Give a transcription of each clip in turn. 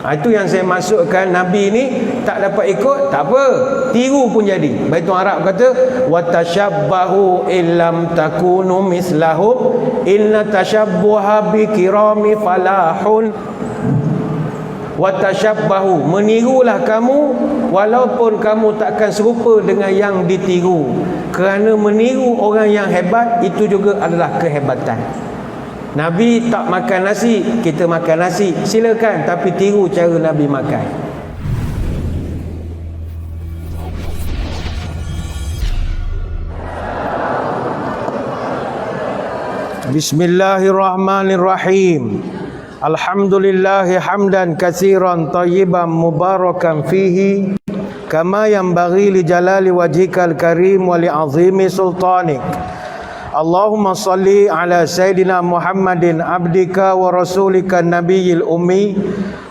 Itu yang saya maksudkan, Nabi ni tak dapat ikut, tak apa, tiru pun jadi. Baitul Arab kata watashabbahu illam takunu mislahum inna tashabbuha bikirami falahun. Watashabbahu, menirulah kamu walaupun kamu takkan serupa dengan yang ditiru, kerana meniru orang yang hebat itu juga adalah kehebatan. Nabi tak makan nasi, kita makan nasi, silakan, tapi tiru cara Nabi makan. Bismillahirrahmanirrahim. Alhamdulillahi hamdan katsiran tayyiban mubarakan fihi kama yanbaghi li jalali wajhikal karim wa li azimi sultanik. Allahumma salli ala Sayyidina Muhammadin abdika wa rasulika nabiyil ummi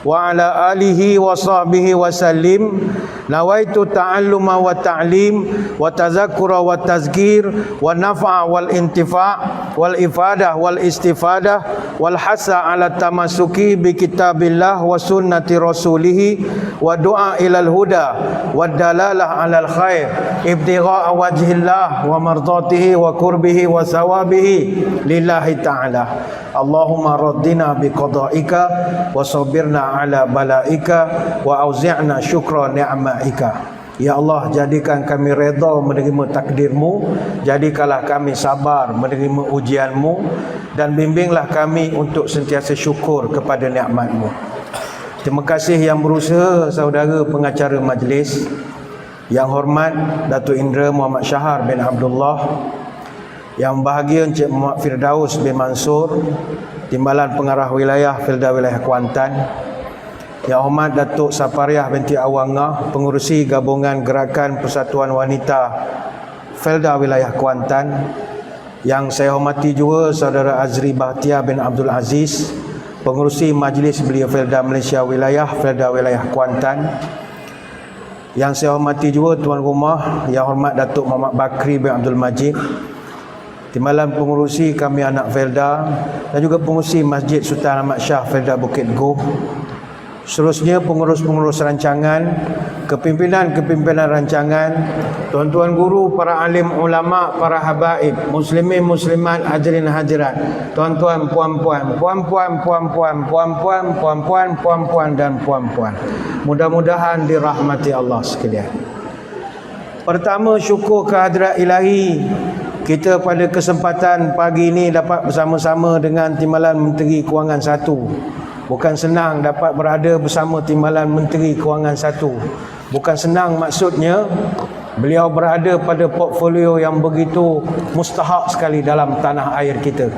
wa ala alihi wa sahbihi wa sallim. Nawaitu ta'alluma wa ta'lim wa tazakkura wa tazkir wa naf'a wal intifa' wal ifadah wal istifadah wal hasa ala tamasuki bi kitabillah wa sunnati rasulih wa du'a ilal huda wa dalalah alal khair ibtigha'a wajhillah wa mardatihi wa qurbihi wa sawabihi lillahi ta'ala. Allahumma raddina biqada'ika wa sabirna ala bala'ika wa auzi'na syukra ni'ma'ika. Ya Allah, jadikan kami redha menerima takdirmu, jadikanlah kami sabar menerima ujianmu, dan bimbinglah kami untuk sentiasa syukur kepada nikmatmu. Terima kasih yang berusaha saudara pengacara majlis, yang hormat Datuk Indra Muhammad Syahar bin Abdullah, yang bahagia Encik Muhammad Firdaus bin Mansur, Timbalan Pengarah Wilayah Felda Wilayah Kuantan, yang hormat Datuk Sapariah binti Awangah, Pengurusi Gabungan Gerakan Persatuan Wanita Felda Wilayah Kuantan, yang saya hormati juga Saudara Azri Bahtiar bin Abdul Aziz, Pengurusi Majlis Belia Felda Malaysia Wilayah Felda Wilayah Kuantan, yang saya hormati juga Tuan Rumah Yang Hormat Datuk Muhammad Bakri bin Abdul Majid, Timbalan Pengurusi Kami Anak Felda, dan juga Pengurusi Masjid Sultan Ahmad Shah Felda Bukit Goh. Seterusnya pengurus-pengurus rancangan, kepimpinan-kepimpinan rancangan, tuan-tuan guru, para alim ulama, para habaib, muslimin muslimat, hadirin hadirat, tuan-tuan, puan-puan, puan-puan, puan-puan, puan-puan, puan-puan, puan-puan dan puan-puan. Mudah-mudahan dirahmati Allah sekalian. Pertama, syukur kehadrat ilahi, kita pada kesempatan pagi ini dapat bersama-sama dengan Timbalan Menteri Kewangan 1. Bukan senang dapat berada bersama Timbalan Menteri Kewangan 1. Bukan senang, maksudnya beliau berada pada portfolio yang begitu mustahak sekali dalam tanah air kita.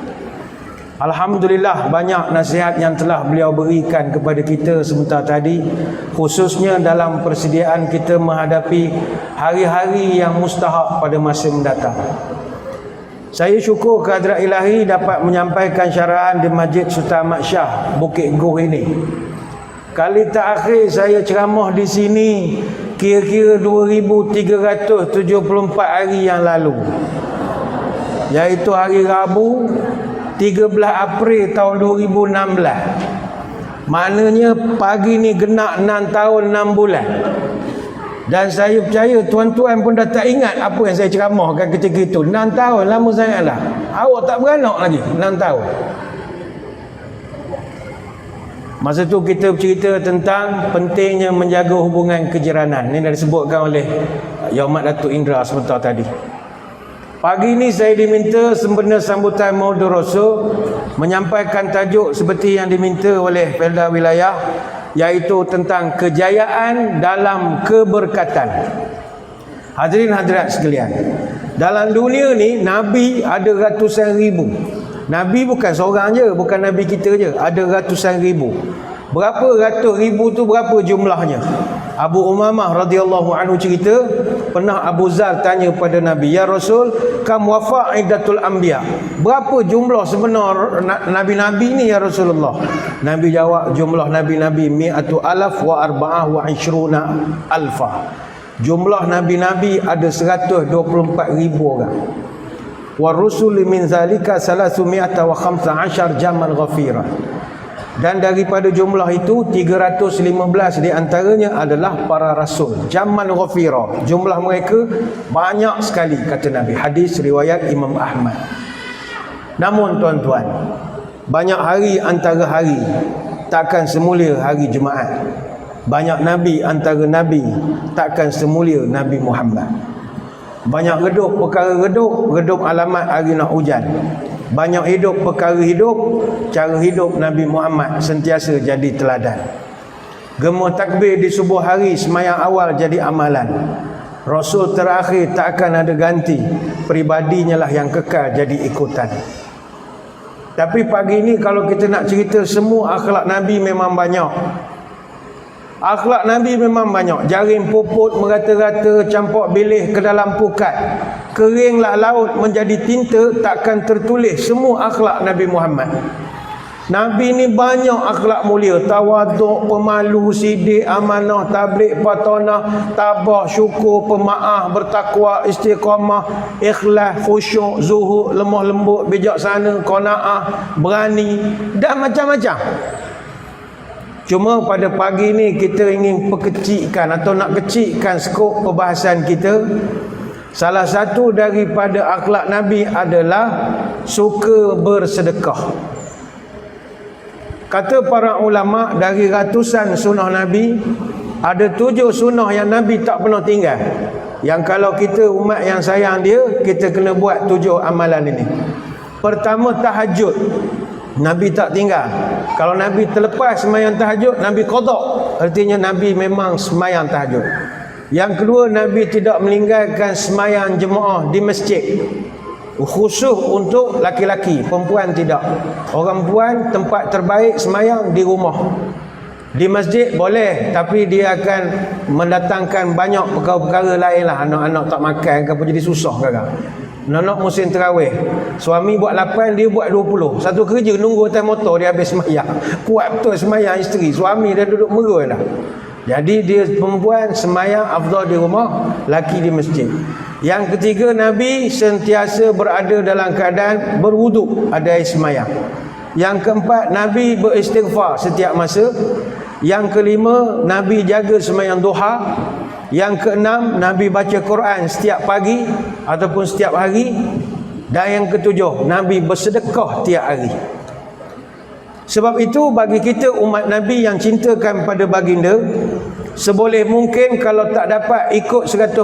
Alhamdulillah, banyak nasihat yang telah beliau berikan kepada kita sebentar tadi, khususnya dalam persediaan kita menghadapi hari-hari yang mustahak pada masa mendatang. Saya syukur kehadrat ilahi dapat menyampaikan syarahan di Masjid Sultan Ahmad Shah Bukit Goh ini. Kali terakhir saya ceramah di sini kira-kira 2374 hari yang lalu, iaitu hari Rabu 13 April tahun 2016. Maknanya pagi ni genap 6 tahun 6 bulan. Dan saya percaya tuan-tuan pun dah tak ingat apa yang saya ceramahkan ketika itu. 6 tahun, lama sangat lah. Awak tak beranak lagi, 6 tahun. Masa tu kita bercerita tentang pentingnya menjaga hubungan kejiranan. Ini dah disebutkan oleh Yang Hormat Datuk Indra sebentar tadi. Pagi ini saya diminta sempena sambutan Maulid Rasul menyampaikan tajuk seperti yang diminta oleh Felda Wilayah, iaitu tentang kejayaan dalam keberkatan. Hadirin hadirat sekalian, dalam dunia ni Nabi ada ratusan ribu. Nabi bukan seorang je, bukan Nabi kita je, ada ratusan ribu. Berapa ratus ribu tu berapa jumlahnya? Abu Umamah radhiyallahu anhu cerita, pernah Abu Zar tanya pada Nabi, "Ya Rasul, kam wafa iddatul anbiya?" Berapa jumlah sebenar nabi-nabi ni ya Rasulullah? Nabi jawab, jumlah nabi-nabi mi'atu alaf wa arba'ah wa ishruna alfa. Jumlah nabi-nabi ada 124,000 orang. Wa rusul min zalika 315 jamal ghafira. Dan daripada jumlah itu 315 di antaranya adalah para rasul. Jamman ghafira. Jumlah mereka banyak sekali kata Nabi. Hadis riwayat Imam Ahmad. Namun tuan-tuan, banyak hari antara hari takkan semulia hari Jumaat. Banyak nabi antara nabi takkan semulia Nabi Muhammad. Banyak redup perkara redup alamat hari nak hujan. Banyak hidup perkara hidup, cara hidup Nabi Muhammad sentiasa jadi teladan. Gemah takbir di subuh hari semayang awal jadi amalan. Rasul terakhir tak akan ada ganti, peribadinya lah yang kekal jadi ikutan. Tapi pagi ni kalau kita nak cerita semua akhlak Nabi memang banyak. Akhlak Nabi memang banyak. Jaring puput merata-rata, campur bilih ke dalam pukat. Keringlah laut menjadi tinta, takkan tertulis semua akhlak Nabi Muhammad. Nabi ni banyak akhlak mulia. Tawaduk, pemalu, sidik, amanah, tabligh, patonah, tabah, syukur, pemaaf, bertakwa, istiqamah, ikhlas, khusyuk, zuhud, lemah lembut, bijaksana, qanaah, berani dan macam-macam. Cuma pada pagi ni kita ingin perkecikkan atau nak kecikkan skop perbahasan kita. Salah satu daripada akhlak Nabi adalah suka bersedekah. Kata para ulama, dari ratusan sunnah Nabi, ada 7 sunnah yang Nabi tak pernah tinggal. Yang kalau kita umat yang sayang dia, kita kena buat 7 amalan ini. Pertama, tahajud. Nabi tak tinggal. Kalau Nabi terlepas semayang tahajud, Nabi qada. Artinya Nabi memang semayang tahajud. Yang kedua, Nabi tidak meninggalkan semayang jemaah di masjid. Khusus untuk laki-laki, perempuan tidak. Orang perempuan tempat terbaik semayang di rumah. Di masjid boleh, tapi dia akan mendatangkan banyak perkara-perkara lain lah. Anak-anak tak makan ke apa, jadi susah kadang. Nak musim terawih, suami buat 8, dia buat 20. Satu kerja nunggu atas motor dia habis semayang. Kuat betul semayang isteri. Suami dia duduk merah dah. Jadi dia perempuan semayang afdal di rumah, laki di masjid. Yang ketiga, Nabi sentiasa berada dalam keadaan berwuduk, ada air semayang. Yang keempat, Nabi beristighfar setiap masa. Yang kelima, Nabi jaga semayang duha. Yang keenam, Nabi baca Quran setiap pagi ataupun setiap hari. Dan yang ketujuh, Nabi bersedekah tiap hari. Sebab itu bagi kita umat Nabi yang cintakan pada baginda, seboleh mungkin kalau tak dapat ikut 100%,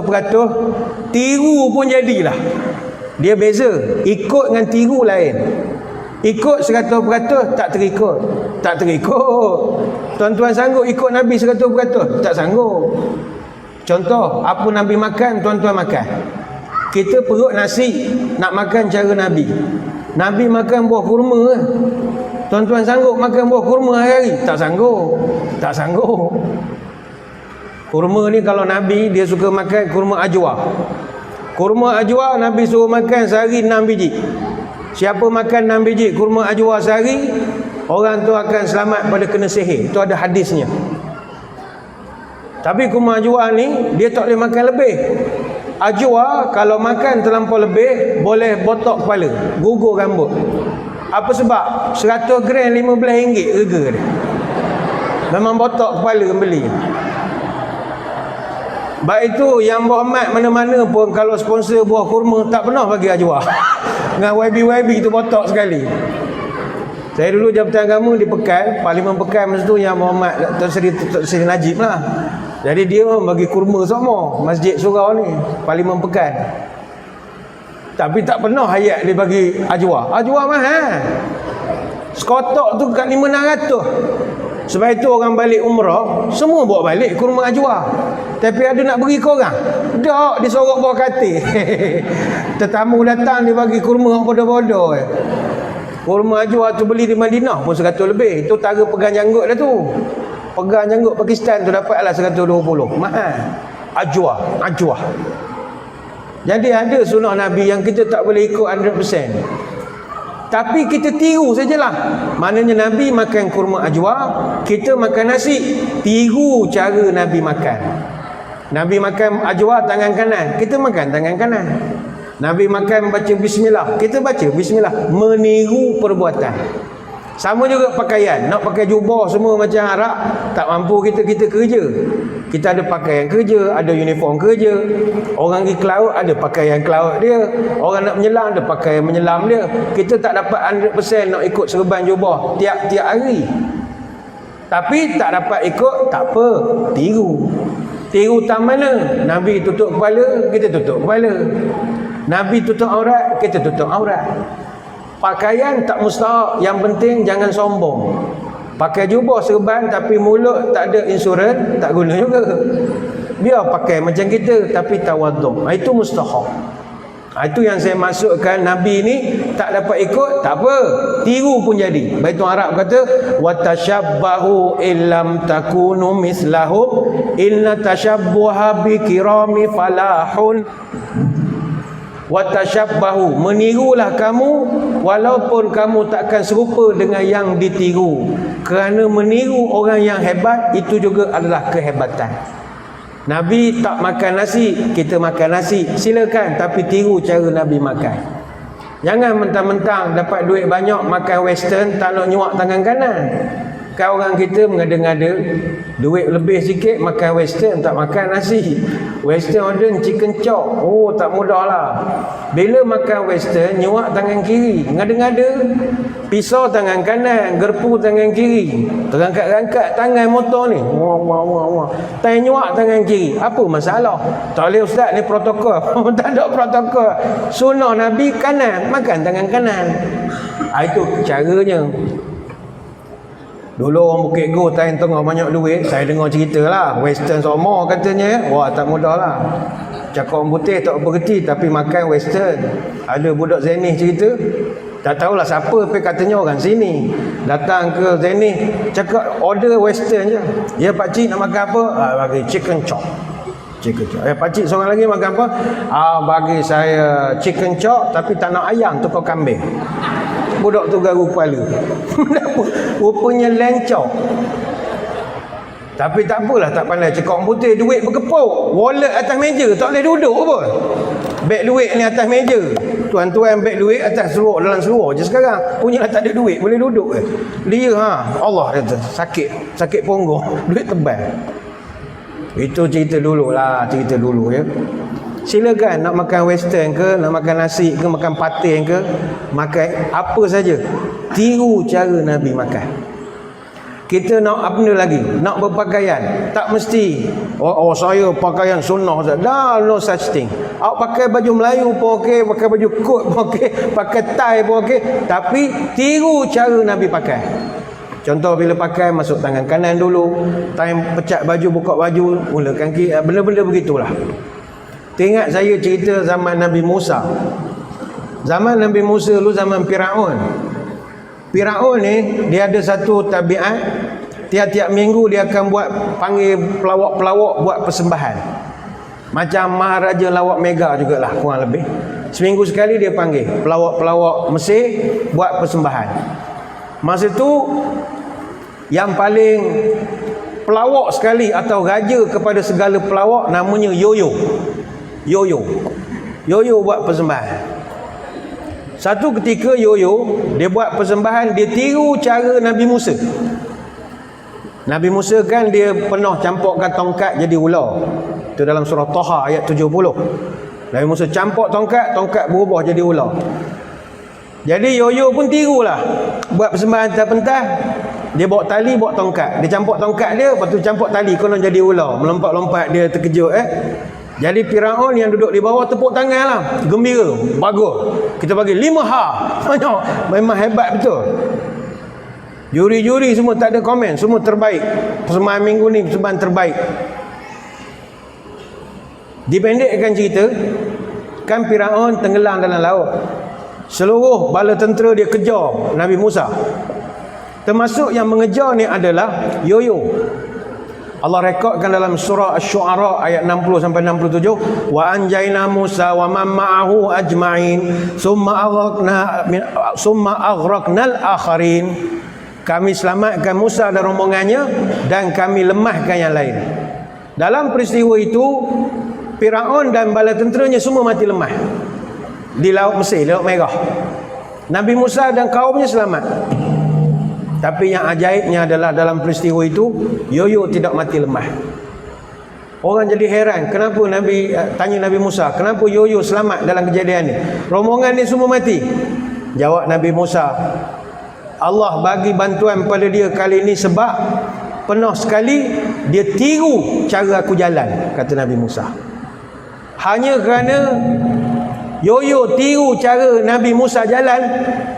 tiru pun jadilah. Dia beza, ikut dengan tiru lain. Ikut 100% tak terikut. Tak terikut. Tuan-tuan sanggup ikut Nabi 100%? Tak sanggup. Contoh, apa Nabi makan, tuan-tuan makan. Kita perut nasi, nak makan cara Nabi. Nabi makan buah kurma. Tuan-tuan sanggup makan buah kurma hari-hari? Tak sanggup. Tak sanggup. Kurma ni kalau Nabi, dia suka makan kurma ajwa. Kurma ajwa Nabi suruh makan sehari 6 biji. Siapa makan 6 biji kurma ajwa sehari, orang tu akan selamat pada kena sihir. Itu ada hadisnya. Tapi kurma ajwa ni dia tak boleh makan lebih. Ajwa kalau makan terlampau lebih boleh botok kepala, gugur rambut. Apa sebab? 100 gram RM15 harga dia. Memang botok kepala beli. Baik itu yang berhormat mana-mana pun kalau sponsor buah kurma tak pernah bagi ajwa. Dengan YB tu botok sekali. Saya dulu Jabatan Agama di Pekan, Parlimen Pekan masa tu yang berhormat Tuan Seri Najib lah. Jadi dia bagi kurma semua Masjid Surau ni, Parlimen Pekan. Tapi tak pernah hayat dia bagi ajwa. Ajwa mahal. Sekotok tu kat 500. Sebab itu orang balik umrah semua bawa balik kurma ajwa. Tapi ada nak beri korang? Tak, dia sorok bawah katil. Tetamu datang dia bagi kurma bodoh-bodoh. Kurma ajwa tu beli di Madinah pun 100 lebih. Itu tara pegang janggut dah tu. Pegang janggut Pakistan tu dapatlah 120. Mahal. Ajwa. Jadi ada sunnah Nabi yang kita tak boleh ikut 100%. Tapi kita tiru sajalah. Maknanya Nabi makan kurma ajwa, kita makan nasi. Tiru cara Nabi makan. Nabi makan ajwa tangan kanan, kita makan tangan kanan. Nabi makan baca bismillah, kita baca bismillah. Meniru perbuatan. Sama juga pakaian, nak pakai jubah semua macam Arab, tak mampu kita kerja. Kita ada pakaian kerja, ada uniform kerja. Orang pergi ke laut ada pakaian ke laut dia. Orang nak menyelam ada pakaian menyelam dia. Kita tak dapat 100% nak ikut serban jubah tiap-tiap hari. Tapi tak dapat ikut, tak apa, tiru. Tiru tak mana? Nabi tutup kepala, kita tutup kepala. Nabi tutup aurat, kita tutup aurat. Pakaian tak mustahak, yang penting jangan sombong. Pakai jubah serban tapi mulut tak ada insurans, tak guna juga. Biar pakai macam kita tapi tawaduk. Itu mustahak. Itu yang saya maksudkan, Nabi ni tak dapat ikut, tak apa, tiru pun jadi. Baitul Arab kata watashabbahu illam takunu mislahum inna tashabbuha bi kirami falahun. Watashabbahu, menirulah kamu walaupun kamu takkan serupa dengan yang ditiru, kerana meniru orang yang hebat itu juga adalah kehebatan. Nabi tak makan nasi, kita makan nasi, silakan, tapi tiru cara Nabi makan. Jangan mentang-mentang dapat duit banyak makan western, tak nak nyuak tangan kanan. Kan orang kita mengada-ngada duit lebih sikit makan western, tak makan nasi. Western order chicken chop, oh tak mudah lah. Bila makan western nyuak tangan kiri, ngada-ngada pisau tangan kanan, gerpu tangan kiri, terangkat-rangkat tangan motor ni, wah tak nyuak tangan kiri. Apa masalah? Tak boleh ustaz, ni protokol. Tak ada protokol. Sunnah Nabi kanan, makan tangan kanan. Itu caranya. Dulu orang Bukit Go time tengah banyak duit, saya dengar cerita lah, western semua katanya. Wah tak mudah lah. Cakap orang putih tak berhenti tapi makan western. Ada budak Zenith cerita, tak tahulah siapa, tapi katanya orang sini datang ke Zenith, cakap order western je. Ya pakcik nak makan apa? Bagi chicken chop. Chicken chop. Pakcik seorang lagi makan apa? Bagi saya chicken chop tapi tak nak ayam, tukar kambing. Budak tu garu kepala. Rupanya lencok. Tapi tak apalah, tak pandai cakap orang putih, duit berkepuk, wallet atas meja, tak boleh duduk pun. Beg duit ni atas meja. Tuan-tuan beg duit atas seluar, dalam seluar je sekarang. Punya tak ada duit, boleh duduk ke? Dia Allah kata, sakit punggung, duit tebal. Itu cerita dulu lah, cerita dulu ya. Silakan nak makan western ke, nak makan nasi ke, makan patin ke, makan apa saja, tiru cara Nabi makan. Kita nak apa lagi? Nak berpakaian, tak mesti saya pakaian sunnah saja. Dah, no such thing. Awak pakai baju Melayu pun okey, pakai baju kot pun okey, pakai tie pun okey, tapi tiru cara Nabi pakai. Contoh bila pakai, masuk tangan kanan dulu, time pecat baju, buka baju, mulakan kiri, benda-benda begitulah. Teringat saya cerita zaman Nabi Musa. Zaman Nabi Musa dulu, zaman Firaun. Firaun ni dia ada satu tabiat, tiap-tiap minggu dia akan panggil pelawak-pelawak buat persembahan. Macam Maharaja Lawak Mega jugalah kurang lebih. Seminggu sekali dia panggil pelawak-pelawak Mesir buat persembahan. Masa tu yang paling pelawak sekali atau raja kepada segala pelawak namanya Yoyo. Yoyo buat persembahan. Satu ketika Yoyo dia buat persembahan, dia tiru cara Nabi Musa. Nabi Musa kan dia pernah campurkan tongkat jadi ular. Itu dalam surah Taha ayat 70. Nabi Musa campur tongkat berubah jadi ular. Jadi Yoyo pun tirulah. Buat persembahan pentas, dia bawa tali, bawa tongkat. Dia campur tongkat dia, lepas tu campur tali, konon jadi ular. Melompat-lompat dia terkejut Jadi Firaun yang duduk di bawah tepuk tangan lah, gembira, bagus. Kita bagi 5 banyak. Memang hebat betul. Juri-juri semua tak ada komen, semua terbaik. Persembahan minggu ni persembahan terbaik. Dipendekkan cerita, kan Firaun tenggelam dalam laut. Seluruh bala tentera dia kejar Nabi Musa. Termasuk yang mengejar ni adalah Yoyo. Allah rekodkan dalam surah Asy-Syu'ara ayat 60 sampai 67, wa anjayna Musa wa man ma'ahu ajma'in summa aghraqnal akharin. Kami selamatkan Musa dan rombongannya dan kami lemahkan yang lain. Dalam peristiwa itu Firaun dan bala tenteranya semua mati lemah di Laut Mesir, Laut Merah. Nabi Musa dan kaumnya selamat. Tapi yang ajaibnya adalah dalam peristiwa itu, yoyo tidak mati lemah. Orang jadi heran, kenapa Nabi tanya Nabi Musa, kenapa yoyo selamat dalam kejadian ni? Rombongan ni semua mati. Jawab Nabi Musa, Allah bagi bantuan pada dia kali ini sebab penuh sekali dia tiru cara aku jalan, kata Nabi Musa. Hanya kerana yoyo tiru cara Nabi Musa jalan,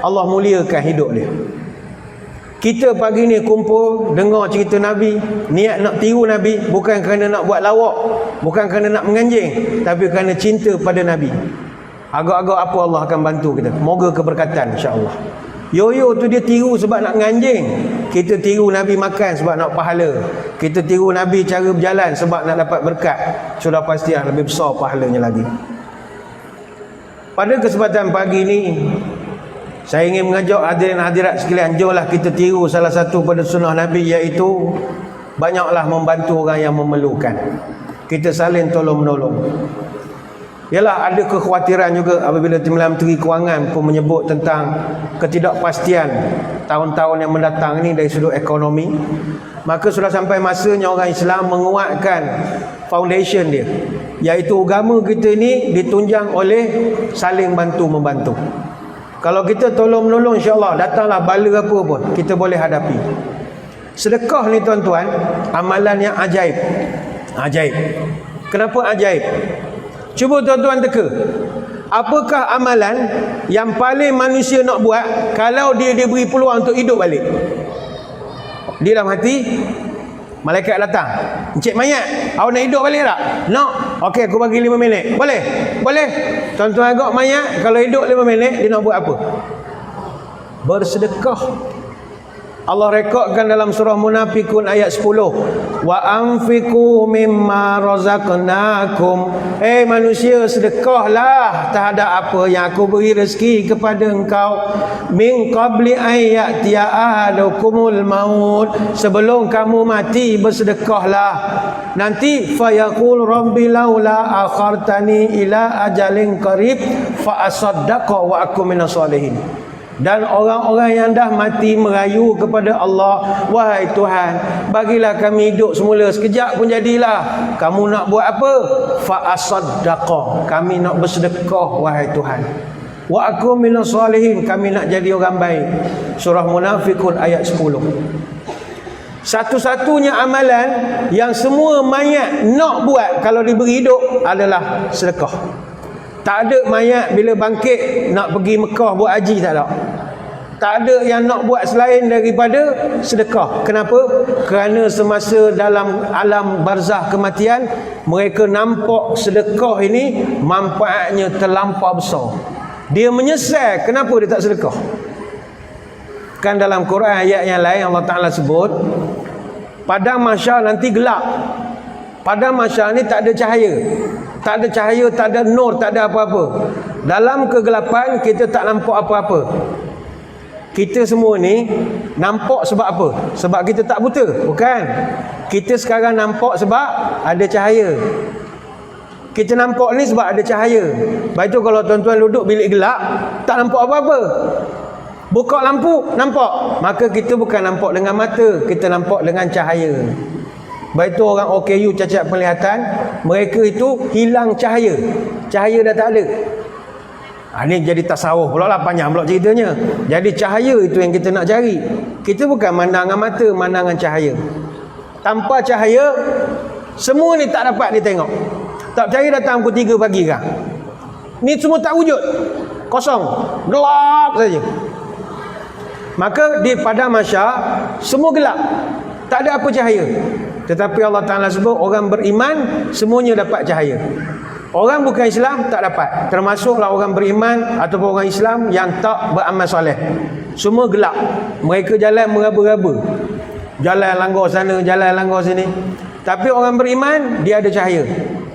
Allah muliakan hidup dia. Kita pagi ni kumpul dengar cerita Nabi, niat nak tiru Nabi, bukan kerana nak buat lawak, bukan kerana nak menganjing, tapi kerana cinta pada Nabi. Agak-agak apa Allah akan bantu kita. Moga keberkatan insya-Allah. Yoyo tu dia tiru sebab nak menganjing. Kita tiru Nabi makan sebab nak pahala. Kita tiru Nabi cara berjalan sebab nak dapat berkat. Sudah pasti lebih besar pahalanya lagi. Pada kesempatan pagi ni, saya ingin mengajak hadirin hadirat sekalian, jomlah kita tiru salah satu pada sunnah Nabi, iaitu banyaklah membantu orang yang memerlukan. Kita saling tolong menolong. Yalah, ada kekhawatiran juga apabila Timbalan Menteri Kewangan pun menyebut tentang ketidakpastian tahun-tahun yang mendatang ini dari sudut ekonomi. Maka sudah sampai masanya orang Islam menguatkan foundation dia, iaitu agama kita ini ditunjang oleh saling bantu-membantu. Kalau kita tolong-menolong, insya-Allah datanglah bala apa pun kita boleh hadapi. Sedekah ni tuan-tuan, amalan yang ajaib. Ajaib. Kenapa ajaib? Cuba tuan-tuan teka. Apakah amalan yang paling manusia nak buat kalau dia diberi peluang untuk hidup balik? Di dalam hati, malaikat datang, "Encik mayat, awak nak hidup balik tak?" "Nak." "Okey, aku bagi 5 minit." "Boleh?" "Boleh." Tuan-tuan agak mayat, kalau hidup 5 minit, dia nak buat apa? Bersedekah. Allah rekodkan dalam surah Munafikun ayat 10. Wa anfiqu mimma razaqnakum. Manusia, sedekahlah terhadap apa yang aku beri rezeki kepada engkau. Min qabli ayatiya ahadakumul maut. Sebelum kamu mati, bersedekahlah. Nanti fayaqul rabbi laula akhartani ila ajalin qarib fa asaddaqa wa akum minas solihin. Dan orang-orang yang dah mati merayu kepada Allah, "Wahai Tuhan, bagilah kami hidup semula sekejap pun jadilah. Kamu nak buat apa?" Fa asaddaqa, kami nak bersedekah wahai Tuhan. Wa akum minas solihin, kami nak jadi orang baik. Surah Munafikun ayat 10. Satu-satunya amalan yang semua mayat nak buat kalau diberi hidup adalah sedekah. Tak ada mayat bila bangkit nak pergi Mekah buat haji, tak ada. Tak ada yang nak buat selain daripada sedekah. Kenapa? Kerana semasa dalam alam barzah kematian, mereka nampak sedekah ini manfaatnya terlampau besar. Dia menyesal kenapa dia tak sedekah. Kan dalam Quran ayat yang lain Allah Ta'ala sebut, padang mahsyar nanti gelap. Padang mahsyar ni tak ada cahaya. Tak ada cahaya, tak ada nur, tak ada apa-apa. Dalam kegelapan kita tak nampak apa-apa. Kita semua ni nampak sebab apa? Sebab kita tak buta? Bukan. Kita sekarang nampak sebab ada cahaya. Kita nampak ni sebab ada cahaya. Baik tu kalau tuan-tuan duduk bilik gelap, tak nampak apa-apa. Buka lampu, nampak. Maka kita bukan nampak dengan mata, kita nampak dengan cahaya. Baik tu orang OKU cacat penglihatan, mereka itu hilang cahaya. Cahaya dah tak ada. Ini jadi tasawuf pula lah, panjang pula ceritanya. Jadi cahaya itu yang kita nak cari. Kita bukan mandang dengan mata, mandang dengan cahaya. Tanpa cahaya, semua ni tak dapat dia tengok. Tak percaya datang pukul 3 pagi kan? Ni semua tak wujud. Kosong. Gelap saja. Maka di padang mahsyar, semua gelap. Tak ada apa cahaya. Tetapi Allah Ta'ala sebut orang beriman semuanya dapat cahaya. Orang bukan Islam tak dapat. Termasuklah orang beriman ataupun orang Islam yang tak beramal soleh. Semua gelap. Mereka jalan meraba-raba. Jalan langgar sana, jalan langgar sini. Tapi orang beriman dia ada cahaya.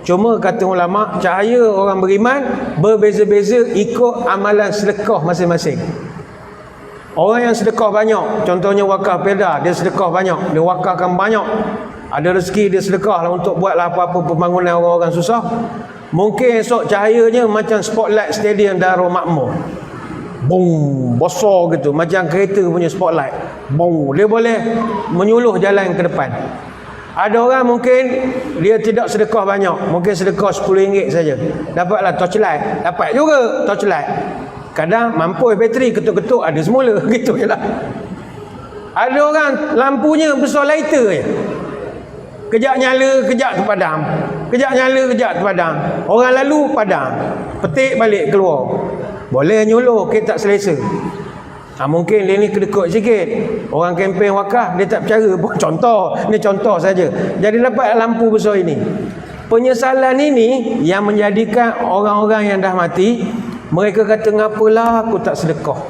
Cuma kata ulama, cahaya orang beriman berbeza-beza ikut amalan sedekah masing-masing. Orang yang sedekah banyak, contohnya wakaf Perda, dia sedekah banyak, dia wakafkan banyak. Ada rezeki dia sedekah lah untuk buatlah apa-apa pembangunan orang-orang susah. Mungkin esok cahayanya macam spotlight stadium Darul Makmur. Bong, besar gitu, macam kereta punya spotlight. Bong, dia boleh menyuluh jalan ke depan. Ada orang mungkin dia tidak sedekah banyak, mungkin sedekah RM10 saja, dapatlah torchlight, dapat juga torchlight. Kadang mampu bateri, ketuk-ketuk ada semula, gitu je lah. Ada orang lampunya besar lighter je, kejap nyala, kejap terpadam, kejap nyala, kejap terpadam. Orang lalu padam, petik balik keluar. Boleh nyuluh, kita tak selesa. Mungkin dia ni kedekut sikit. Orang kempen wakaf, dia tak percaya. Contoh, ni contoh saja. Jadi dapat lampu besar ini. Penyesalan ini yang menjadikan orang-orang yang dah mati, mereka kata, ngapalah aku tak sedekah.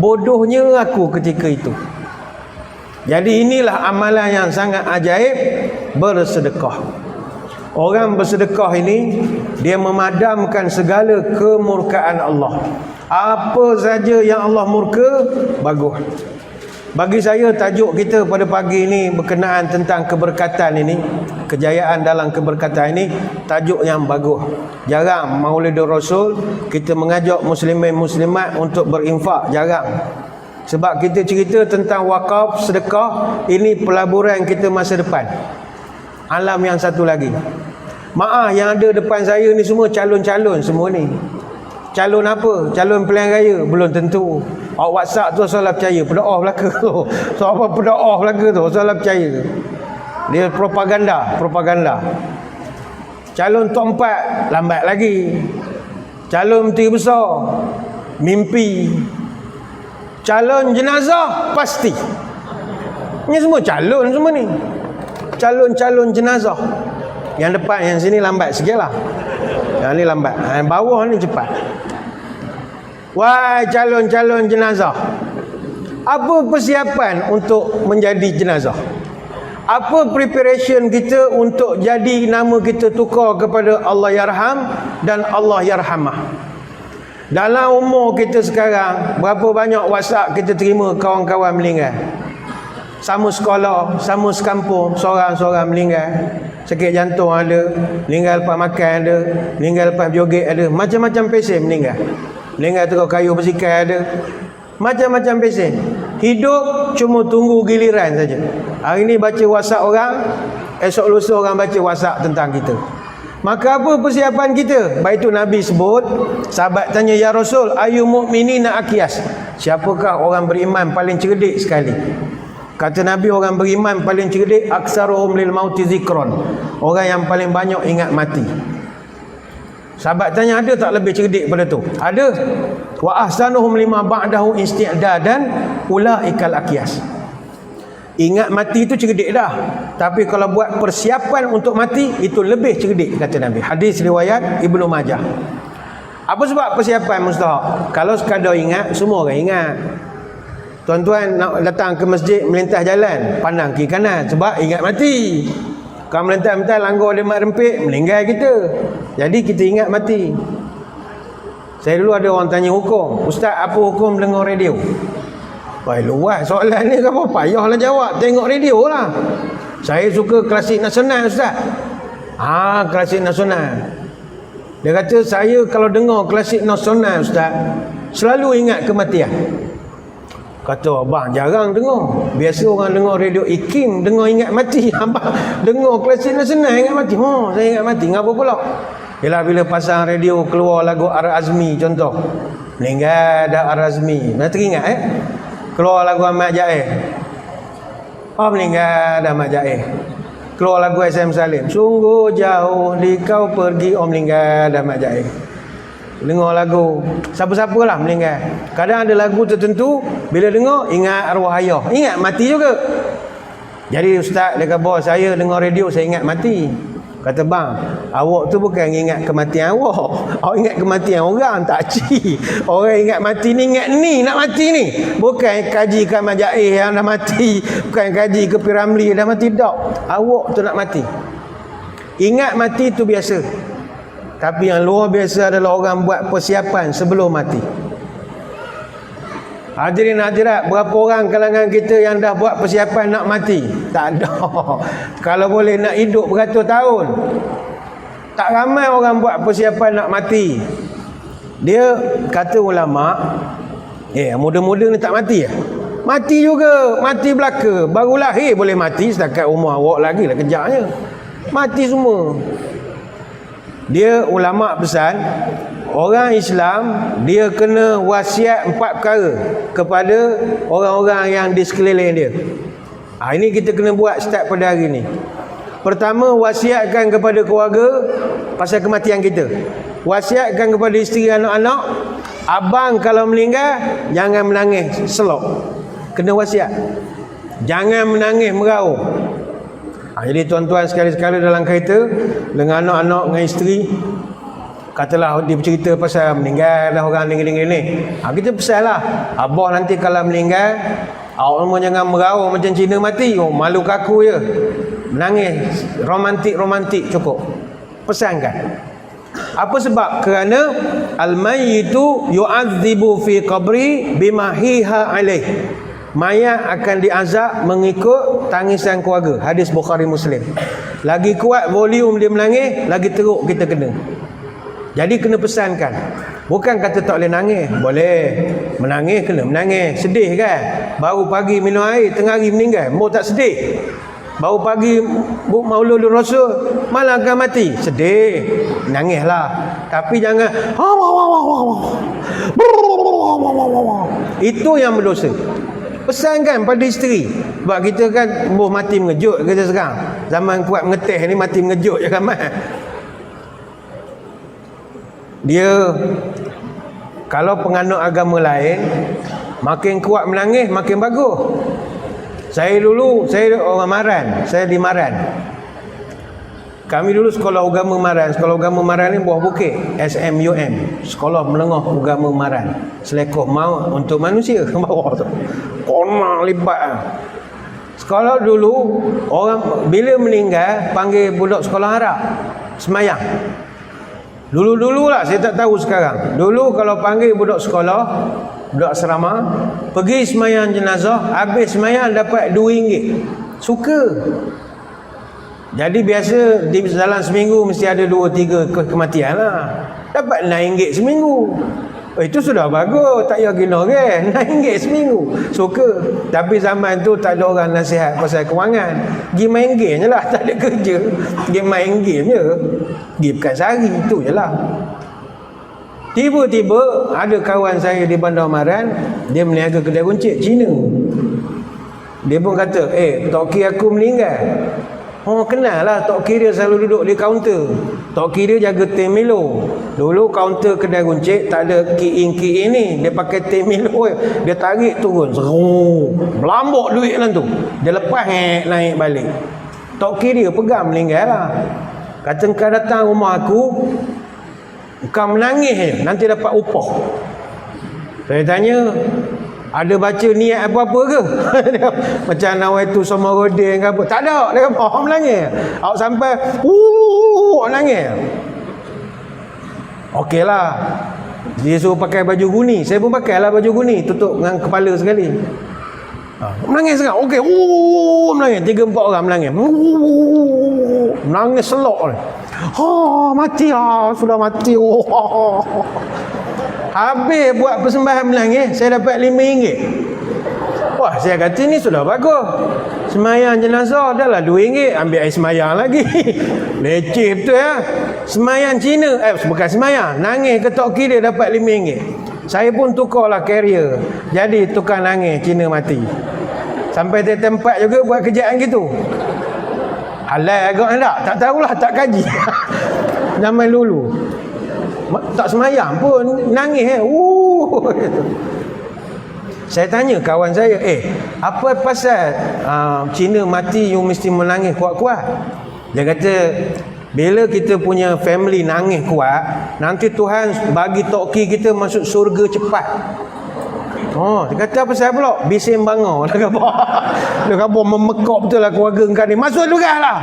Bodohnya aku ketika itu. Jadi inilah amalan yang sangat ajaib, bersedekah. Orang bersedekah ini, dia memadamkan segala kemurkaan Allah. Apa saja yang Allah murka, bagus. Bagi saya, tajuk kita pada pagi ini berkenaan tentang keberkatan ini, kejayaan dalam keberkatan ini, tajuk yang bagus. Jarang Maulidul Rasul kita mengajak muslimin muslimat untuk berinfak, jarang. Sebab kita cerita tentang wakaf, sedekah, ini pelaburan kita masa depan. Alam yang satu lagi. Maaf, yang ada depan saya ni semua calon-calon semua ni. Calon apa? Calon pilihan raya? Belum tentu. Awak WhatsApp tu salah percaya, pedoah belaka tu. So apa pedoah belaka tu, salah percaya. Dia propaganda. Calon top 4 lambat lagi. Calon menteri besar mimpi. Calon jenazah pasti. Ni semua calon semua ni. Calon-calon jenazah. Yang depan, yang sini lambat sikit lah. Yang ni lambat, yang bawah ni cepat. Wahai calon-calon jenazah, apa persiapan untuk menjadi jenazah? Apa preparation kita untuk jadi nama kita tukar kepada Allah Yarham dan Allah Yarhamah? Dalam umur kita sekarang, berapa banyak WhatsApp kita terima kawan-kawan meninggal? Sama sekolah, sama sekampung, seorang-seorang meninggal. Sakit jantung ada, meninggal lepas makan ada, meninggal lepas joget ada, macam-macam pesen meninggal. Meninggal tukar kayu bersikai ada, macam-macam pesen. Hidup cuma tunggu giliran saja. Hari ni baca WhatsApp orang, esok lusa orang baca WhatsApp tentang kita. Maka apa persiapan kita? Baik itu Nabi sebut, sahabat tanya, ya Rasul, ayu mu'minina aqyas? Siapakah orang beriman paling cerdik sekali? Kata Nabi, orang beriman paling cerdik, aksaruhum lil mauti zikron, orang yang paling banyak ingat mati. Sahabat tanya, ada tak lebih cerdik pada tu? Ada. Wa ahsanuhum lima ba'dahu isti'dadan ulaikal aqyas. Ingat mati itu cerdik dah, tapi kalau buat persiapan untuk mati, itu lebih cerdik, kata Nabi. Hadis riwayat Ibnu Majah. Apa sebab persiapan mustahak? Kalau sekadar ingat, semua orang ingat. Tuan-tuan nak datang ke masjid, melintas jalan, pandang kiri kanan, sebab ingat mati. Kalau melintas-melintas langgar dia mak rempit, meninggal kita. Jadi kita ingat mati. Saya dulu ada orang tanya hukum, Ustaz, apa hukum dengar radio? Wah, luas soalan ni, apa payahlah jawab, tengok radio lah. Saya suka klasik nasional, Ustaz. Klasik nasional. Dia kata, saya kalau dengar klasik nasional, Ustaz, selalu ingat kematian. Kata, abang jarang dengar. Biasa orang dengar radio IKIM, dengar ingat mati. Abang dengar klasik nasional ingat mati. Saya ingat mati. Ngapa pula? Yalah, bila pasang radio keluar lagu Ar-Azmi contoh, meninggal dah Ar-Azmi. Mana teringat keluar lagu Ahmad Jaih, meninggal dah Ahmad Jaih. Keluar lagu SM Salim, sungguh jauh di kau pergi, meninggal dah Ahmad Jaih. Dengar lagu siapa-siapa lah meninggal. Kadang ada lagu tertentu, bila dengar ingat arwah ayah, ingat mati juga. Jadi ustaz dia kata, bos saya dengar radio saya ingat mati. Kata, bang, awak tu bukan ingat kematian awak, awak ingat kematian orang, tak cik. Orang ingat mati ni, ingat ni nak mati ni. Bukan kaji ke Ahmad Jaih yang dah mati, bukan kaji ke Piramli yang dah mati, tak. Awak tu nak mati. Ingat mati tu biasa, tapi yang luar biasa adalah orang buat persiapan sebelum mati. Hadirin hadirat, berapa orang kalangan kita yang dah buat persiapan nak mati? Tak ada. Kalau boleh nak hidup beratus tahun, tak ramai orang buat persiapan nak mati. Dia kata ulama, Muda-muda ni tak mati ya? Mati juga, mati belaka. Baru lahir boleh mati, setakat umur awak lagi lah kejarnya. Mati semua. Dia ulama pesan, orang Islam dia kena wasiat 4 perkara kepada orang-orang yang di sekeliling dia. Ini kita kena buat start pada hari ni. Pertama, wasiatkan kepada keluarga pasal kematian kita. Wasiatkan kepada isteri anak-anak, abang kalau meninggal jangan menangis selok. Kena wasiat. Jangan menangis meraung. Jadi tuan-tuan sekali-sekala dalam kereta dengan anak-anak dengan isteri, katalah dia bercerita pasal meninggal dah orang ni. Kita pesan lah, abah nanti kalau meninggal awak semua jangan meraung macam Cina mati. Malu kaku je. Menangis romantik cukup. Pesankan. Apa sebab? Kerana al-mayyitu yu'adzibu fi qabri bimahiha alaih. Mayat akan diazab mengikut tangisan keluarga. Hadis Bukhari Muslim. Lagi kuat volume dia menangis, lagi teruk kita kena. Jadi kena pesankan. Bukan kata tak boleh nangis. Boleh. Menangis kena menangis. Sedih kan? Baru pagi minum air, tengah hari meninggal. Mau tak sedih? Baru pagi Mauludul Rasul, malah akan mati. Sedih. Nangislah. Tapi jangan itu yang berdosa. Pesankan pada isteri. Sebab kita kan mati mengejut kita sekarang. Zaman kuat mengeteh ni mati mengejut je ramai. Dia kalau penganut agama lain, makin kuat menangis makin bagus. Saya orang Maran, saya di Maran. Kami dulu sekolah agama Maran. Sekolah agama Maran ni Buah Bukit, SMUM, Sekolah Menengah Agama Maran. Selekoh maut untuk manusia ke bawah tu. Kona libat. Sekolah dulu orang bila meninggal panggil budak sekolah Arab semayang. Dulu lah, saya tak tahu sekarang. Dulu kalau panggil budak sekolah, budak asrama, pergi semayang jenazah, habis semayang dapat RM2. Suka. Jadi biasa di dalam seminggu mesti ada 2-3 kematian lah. Dapat RM6 seminggu. Itu sudah bagus, tak payah gila kan. RM6 seminggu. Suka. Tapi zaman tu tak ada orang nasihat pasal kewangan. Pergi main game je lah, tak ada kerja. Pergi main game je. Pergi pekan sehari, itu je lah. Tiba-tiba ada kawan saya di Bandar Maran, dia meniaga kedai runcit Cina. Dia pun kata, Tok Kir aku meninggal. Kenal lah, Tok Kir dia selalu duduk di kaunter. Tok Kir dia jaga teh Milo. Dulu kaunter kedai runcit tak ada key-in ni. Dia pakai teh Milo, dia tarik turun. Melambok duit dalam tu. Dia lepas naik balik. Tok Kir dia pegang meninggal lah. Kata kau datang rumah aku, kau menangis je, nanti dapat upah. Saya tanya, ada baca niat apa-apa ke? Macam nawaitu sama rodin ke apa? Tak ada. Dia kata, orang menangis. Awak sampai, nangis. Okey lah. Dia suruh pakai baju guni. Saya pun pakai lah baju guni. Tutup dengan kepala sekali. Menangis sekarang. Okey. Menangis. 3-4 orang menangis. Menangis selok ni. Mati lah. Sudah mati. Habis buat persembahan menangis, saya dapat RM5. Wah, saya kata ni sudah bagus. Semayang jenazah dah lah RM2. Ambil air semayang lagi. Leceh betul ya. Semayang Cina, bukan semayang, nangis ke Tok Kir dia dapat RM5. Saya pun tukarlah carrier. Jadi tukar nangis Cina mati. Sampai di tempat juga buat kerjaan gitu. Halal agak tak tahulah, tak kaji. Zaman dulu tak semayang pun nangis Saya tanya kawan saya, apa pasal Cina mati you mesti menangis kuat-kuat? Dia kata, bila kita punya family nangis kuat, nanti Tuhan bagi Tok Kir kita masuk surga cepat. Dia kata apa saya pula? Bising bangau. Dia kata memekak betul lah keluarga engkau ni. Masuk juga lah.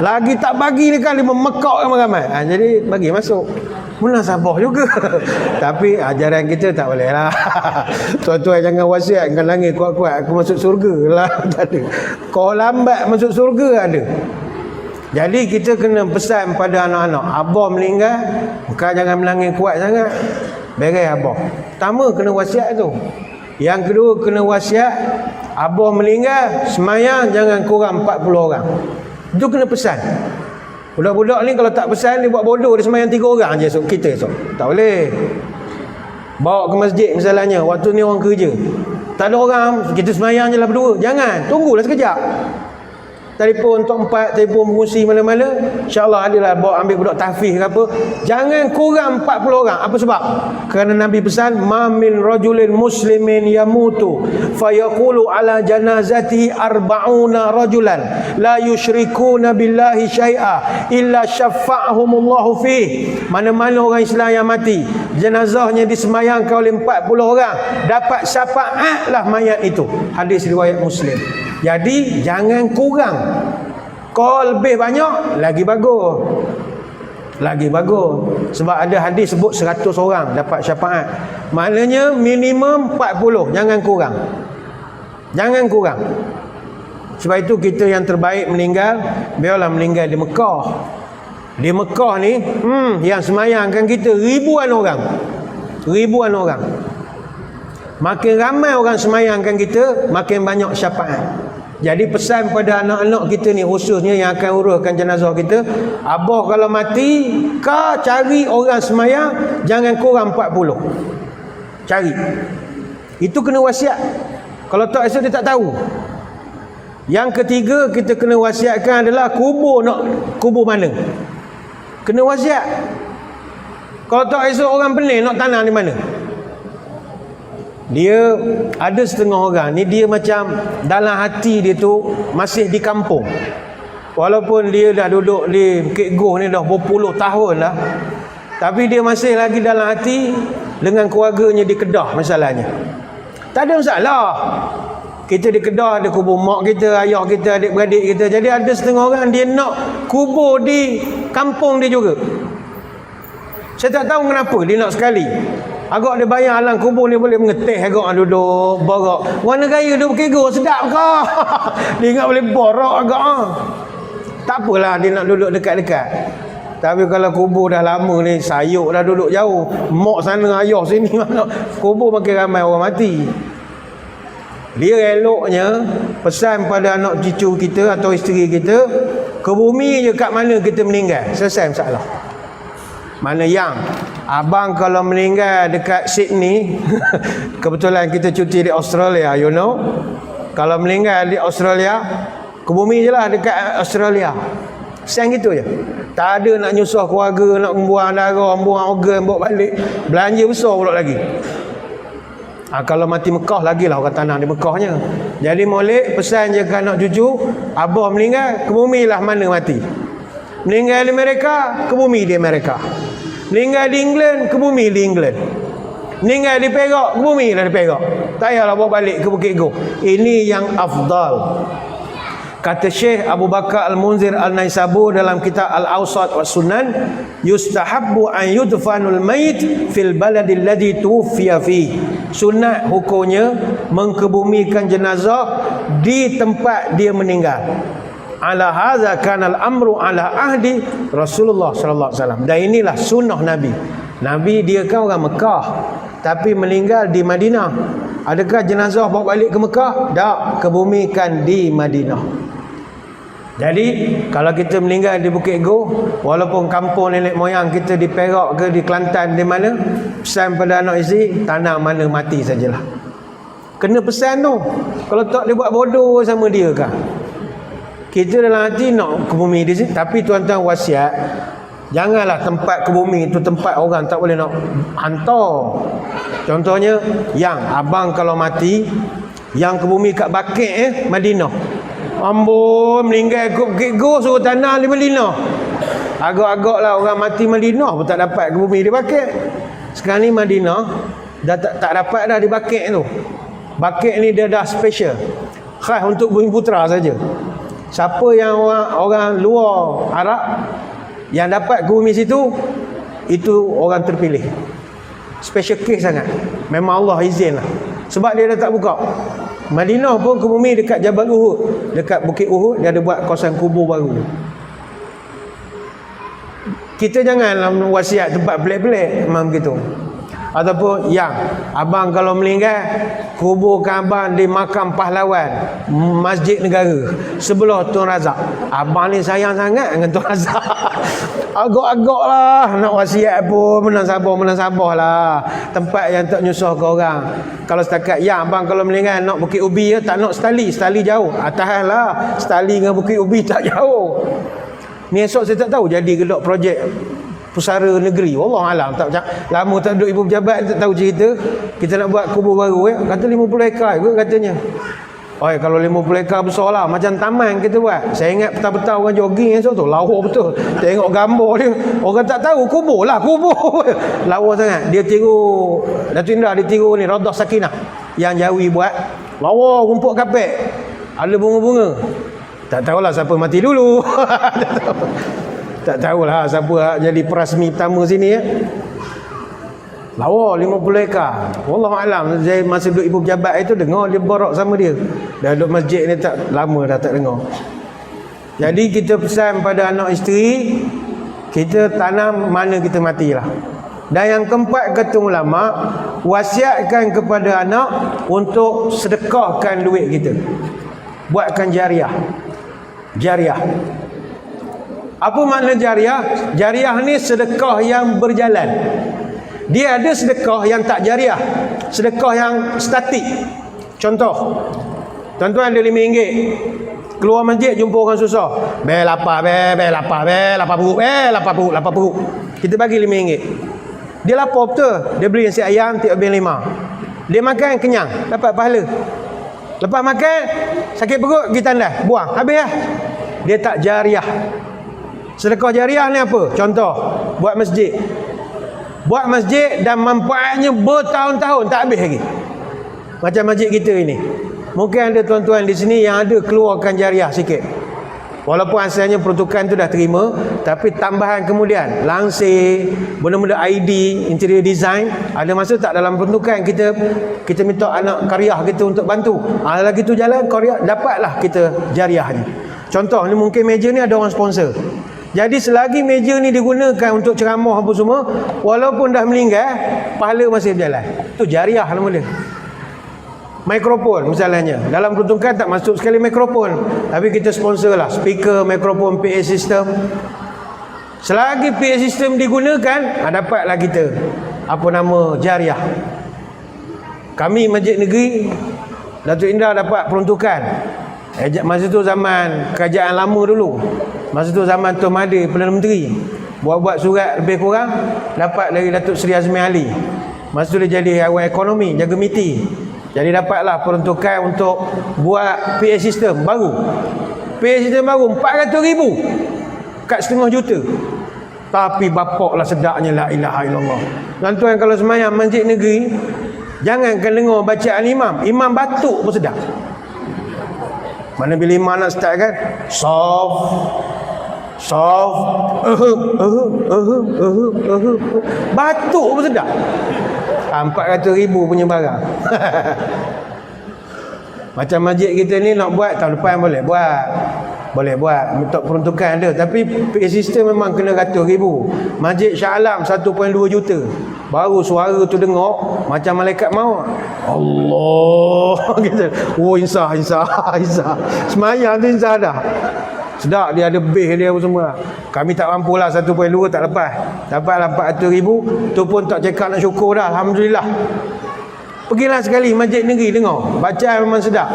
Lagi tak bagi ni kali memekak ramai-ramai. Jadi bagi masuk. Mula sabar juga. Tapi ajaran kita tak boleh lah. Tuan-tuan jangan wasiat kau nangis kuat-kuat aku masuk surga lah. Tak ada. Kau lambat masuk surga ada. Jadi kita kena pesan pada anak-anak, abah meninggal, kau jangan menangis kuat sangat. beres abah. Pertama kena wasiat tu. Yang kedua kena wasiat, abah meninggal semayang jangan kurang 40 orang. Itu kena pesan. Budak-budak ni kalau tak pesan, dia buat bodoh, dia semayang 3 orang je esok, kita esok. Tak boleh. Bawa ke masjid misalnya, waktu ni orang kerja, tak ada orang, kita semayang je lah berdua. Jangan, tunggulah sekejap. Telefon tok 4, telefon berfungsi mana-mana, insya-Allah adalah bawa ambil budak tahfiz ke apa. Jangan kurang 40 orang. Apa sebab? Kerana Nabi pesan, ma min rajulin muslimin yamutu fayaqulu ala janazatihi 40 rajulan la yusyrikuna billahi syai'a illa syafa'ahumullahu fih. Mana-mana orang Islam yang mati, jenazahnya disemayangkan oleh 40 orang, dapat syafaatlah mayat itu. Hadis riwayat Muslim. Jadi jangan kurang. Kalau lebih banyak lagi bagus. Lagi bagus. Sebab ada hadis sebut 100 orang dapat syafaat. Maknanya minimum 40, jangan kurang. Jangan kurang. Sebab itu kita yang terbaik meninggal, biarlah meninggal di Mekah. Di Mekah ni yang semayangkan kita ribuan orang. Ribuan orang. Makin ramai orang semayangkan kita, makin banyak syafaat. Jadi pesan pada anak-anak kita ni, khususnya yang akan uruskan jenazah kita, abah kalau mati, kau cari orang semayang jangan kurang 40. Cari. Itu kena wasiat. Kalau tak, esok dia tak tahu. Yang ketiga kita kena wasiatkan adalah kubur, nak kubur mana. Kena wasiat. Kalau tak, esok orang pening nak tanam di mana. Dia ada setengah orang ni, dia macam dalam hati dia tu masih di kampung. Walaupun dia dah duduk di Bukit Goh ni dah berpuluh tahun lah, tapi dia masih lagi dalam hati dengan keluarganya di Kedah masalahnya. Tak ada masalah. Kita di Kedah ada kubur mak kita, ayah kita, adik-beradik kita. Jadi ada setengah orang dia nak kubur di kampung dia juga. Saya tak tahu kenapa dia nak sekali. Agak dia bayar alang kubur ni boleh mengetih agak duduk borak. Warna gaya duduk Bukit Goh sedap ke? Dia ingat boleh borak agak. Tak apalah dia nak duduk dekat-dekat. Tapi kalau kubur dah lama ni, sayuk dah duduk jauh. Mak sana, ayah sini, kubur makin ramai orang mati. Dia eloknya pesan pada anak cucu kita atau isteri kita, ke bumi je kat mana kita meninggal. Selesai masalah. Mana yang abang kalau meninggal dekat Sydney, kebetulan kita cuti di Australia, you know. Kalau meninggal di Australia, ke bumi je lah dekat Australia. Sen gitu je. Tak ada nak nyusah keluarga, nak membuang darah, membuang organ, bawa balik. Belanja besar pula lagi. Kalau mati Mekah lagi lah orang tanah di Mekahnya. Jadi molek pesan je ke anak cucu, abah meninggal, ke bumi lah mana mati. Meninggal di Amerika, ke bumi di Amerika. Meninggal di England, ke bumi di England. Meninggal di Perak, ke bumi lah di Perak. Tak payahlah bawa balik ke Bukit Goh. Ini yang afdal. Kata Syekh Abu Bakar Al-Munzir Al-Naisabur dalam kitab Al-Awsat wa Sunan, yustahabbu an yudfanul mayit fil baladil ladzi tuwfiya fi. Sunat hukumnya mengkebumikan jenazah di tempat dia meninggal. Ala hadza kana al-amru ala ahdi Rasulullah sallallahu alaihi wasallam. Dan inilah sunnah Nabi. Nabi dia kan orang Mekah tapi meninggal di Madinah. Adakah jenazah bawa balik ke Mekah? Tak, kebumikan di Madinah. Jadi kalau kita meninggal di Bukit Goh, walaupun kampung nenek moyang kita di Perak ke di Kelantan di mana, pesan pada anak isteri, tanah mana mati sajalah. Kena pesan tu. Kalau tak dia buat bodoh sama dia kan. Kita dalam hati nak ke bumi di sini, tapi tuan-tuan wasiat, janganlah tempat ke bumi itu tempat orang tak boleh nak hantar. Contohnya, yang abang kalau mati, yang ke bumi kat Bakit Madinah. Ambon meninggal ke Bukit Goh suruh tanah di Madinah. Agak-agak lah orang mati Madinah pun tak dapat ke bumi di Bakit. Sekarang ni Madinah dah tak dapat dah di Bakit tu. Bakit ni dia dah special, khas untuk Bumi Putra saja. Siapa yang orang luar Arab yang dapat ke bumi situ, itu orang terpilih. Special case sangat. Memang Allah izin lah. Sebab dia dah tak buka. Madinah pun ke bumi dekat Jabal Uhud, dekat Bukit Uhud, dia ada buat kawasan kubur baru. Kita janganlah wasiat tempat pelik-pelik memang begitu. Ataupun yang abang kalau meninggal, kuburkan abang di makam pahlawan Masjid Negara sebelah Tun Razak. Abang ni sayang sangat dengan Tun Razak. Agak-agak lah nak wasiat pun menang sabar lah. Tempat yang tak nyusah ke orang. Kalau setakat yang abang kalau meninggal nak Bukit Ubi ya, tak nak Setali jauh. Atas lah, Setali dengan Bukit Ubi tak jauh. Ni esok saya tak tahu jadi ke dok projek pusara negeri. Wallahualam, tak lama tak duduk ibu pejabat, tak tahu cerita. Kita nak buat kubur baru kata 50 ekar kot katanya. Oi, kalau 50 ekar besar lah, macam taman kita buat. Saya ingat petang-petang orang jogging esok tu, lawa betul. Tengok gambar dia, orang tak tahu kubur lah, kubur. Lawa sangat. Dia tiru Datuk Indra, dia tiru ni Raudhah Sakinah yang Jawi buat. Lawa rumput kapek, ada bunga-bunga. Tak tahulah siapa mati dulu. Tak tahulah siapa jadi perasmi pertama sini ya. Lawa 50 ekar. Wallahualam, saya masa duduk ibu pejabat itu dengar dia borak sama dia. Dah duduk masjid ni tak lama dah tak dengar. Jadi kita pesan pada anak isteri, kita tanam mana kita matilah. Dan yang keempat kata ulama, wasiatkan kepada anak untuk sedekahkan duit kita. Buatkan jariah. Jariah. Apa makna jariah? Jariah ni sedekah yang berjalan. Dia ada sedekah yang tak jariah, sedekah yang statik. Contoh, tuan-tuan ada RM5, keluar masjid jumpa orang susah, lapar perut, kita bagi RM5. Dia lapar betul, dia beli nasi ayam tiap habis 5. Dia makan kenyang, dapat pahala. Lepas makan sakit perut, pergi tandas, buang, habis lah. Dia tak jariah. Sedekah jariah ni apa? Contoh, buat masjid. Buat masjid dan manfaatnya bertahun-tahun tak habis lagi. Macam masjid kita ini. Mungkin ada tuan-tuan di sini yang ada keluarkan jariah sikit. Walaupun asalnya peruntukan tu dah terima, tapi tambahan kemudian langsir, benda-benda ID, interior design, ada masa tak dalam peruntukan kita minta anak karya kita untuk bantu. Lagi tu jalan karya, dapatlah kita jariahnya. Contoh ni mungkin meja ni ada orang sponsor. Jadi selagi meja ni digunakan untuk ceramah apa semua, walaupun dah meninggal, pahala masih berjalan. Itu jariah nama dia. Mikrofon misalnya, dalam peruntukan tak masuk sekali mikrofon, tapi kita sponsor lah speaker, mikrofon, PA system. Selagi PA system digunakan, dapatlah kita apa nama jariah. Kami Masjid Negeri Datuk Indra dapat peruntukan. Masa tu zaman kerajaan lama dulu. Masa tu zaman Tuan Mahathir Perdana Menteri. Buat-buat surat lebih kurang dapat dari Datuk Seri Azmi Ali. Masa tu dia jadi awal ekonomi, jaga MITI. Jadi dapatlah peruntukan untuk buat PA system baru. PA system baru 400,000 kat setengah juta. Tapi bapak lah sedaknya, la ilaha illallah. Tuan-tuan kalau semayang Masjid Negeri, jangankan dengar bacaan imam, imam batuk pun sedap. Mana bila imam nak start kan, batuk pun sedap. 400,000 punya barang. Macam masjid kita ni nak buat tahun depan boleh buat untuk peruntukan ada, tapi PA system memang kena ratus ribu. Masjid Shah Alam 1.2 juta. Baru suara tu dengar macam malaikat maut. Allah gitu. Oh insah. Semayang tu insah dah. Sedap dia ada base dia apa semua. Kami tak mampu lah 1.2 tak lepas. Dapatlah 400,000. Tu pun tak cakap nak syukur dah. Alhamdulillah. Pergilah sekali Masjid Negeri dengar. Bacaan memang sedap.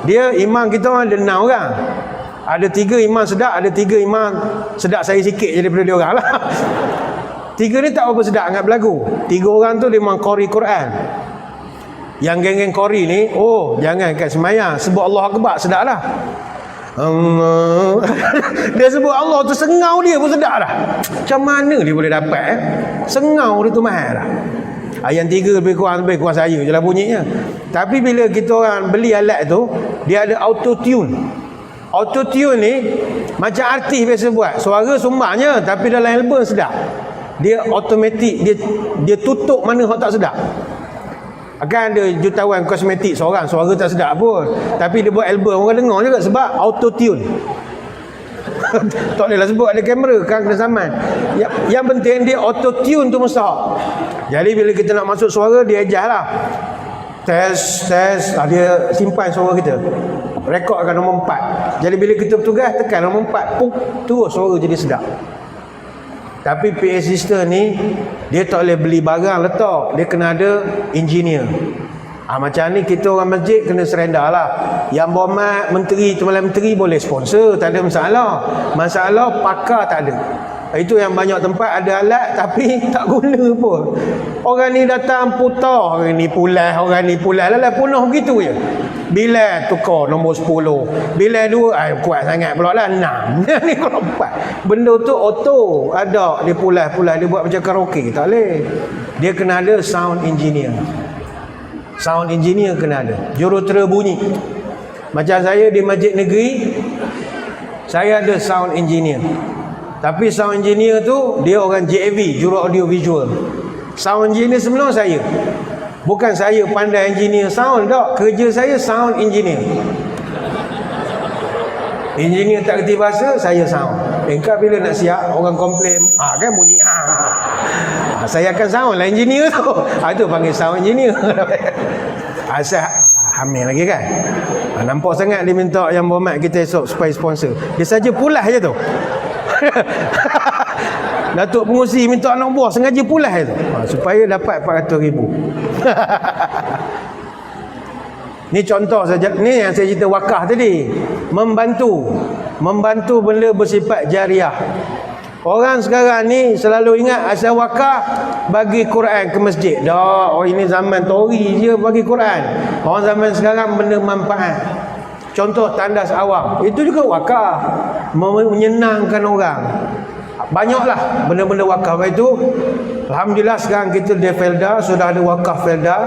Dia imam kita orang ada 6 orang. Ada 3 imam sedap, ada 3 imam sedap saya sikit je daripada dia orang lah. 3 ni tak apa sedap sangat berlagu. 3 orang tu dia memang qari Quran. Yang geng-geng qari ni, jangan kat semayang sebut Allah Akbar sedap lah. Dia sebut Allah tu sengau dia pun sedap dah. Macam mana dia boleh dapat sengau dia tu mahal dah. Yang 3 lebih kurang saya je lah bunyinya. Tapi bila kita orang beli alat tu, dia ada auto tune. Auto tune ni macam artis biasa buat, suara sumbangnya tapi dalam album sedap. Dia automatik, dia tutup mana hak tak sedap. Akan ada jutawan kosmetik seorang suara tak sedap pun, tapi dia buat album orang dengar juga sebab auto tune. Tak bolehlah sebut ada kamera kan kena zaman. Yang penting dia auto tune tu mustahak. Jadi bila kita nak masuk suara dia adjust lah. Test dia simpan suara kita. Rekodkan nombor 4. Jadi bila kita bertugas tekan nombor 4, puk, terus suara jadi sedap. Tapi PA system ni dia tak boleh beli barang letak, dia kena ada engineer. Macam ni kita orang masjid kena serenda lah. Yang berhormat menteri, Timbalan Menteri boleh sponsor, tak ada masalah. Masalah pakar tak ada. Itu yang banyak tempat ada alat tapi tak guna pun. Orang ni datang putar, orang ni pulas lah penuh begitu je. Bila tukar nombor 10, bila 2 kuat sangat pula lah 6. Ni kalau 4. Benda tu auto ada, dia pulas dia buat macam karaoke, tak boleh. Dia kena ada sound engineer. Sound engineer kena ada, jurutera bunyi. Macam saya di masjid negeri, saya ada sound engineer. Tapi sound engineer tu dia orang JAV, juru audio visual. Sound engineer sebenar saya. Bukan saya pandai engineer sound tak. Kerja saya sound engineer. Engineer tak kerti bahasa, saya sound. Engkau bila nak siap orang komplain, kan bunyi saya akan sound lah engineer tu. Itu panggil sound engineer. Asal hamil lagi kan. Nampak sangat dia minta yang berhormat kita esok supaya sponsor. Dia saja pulas je tu. Datuk Pengurusi minta anak buah sengaja pulas je tu, supaya dapat 400,000. Ni contoh saja. Ni yang saya cerita wakaf tadi. Membantu benda bersifat jariah. Orang sekarang ni selalu ingat asal wakaf bagi Quran ke masjid. Dah, ini zaman Tori je bagi Quran. Orang zaman sekarang benda manfaat. Contoh tandas awam, itu juga wakaf, menyenangkan orang. Banyaklah benda-benda wakaf itu. Alhamdulillah sekarang kita di Felda sudah ada wakaf Felda,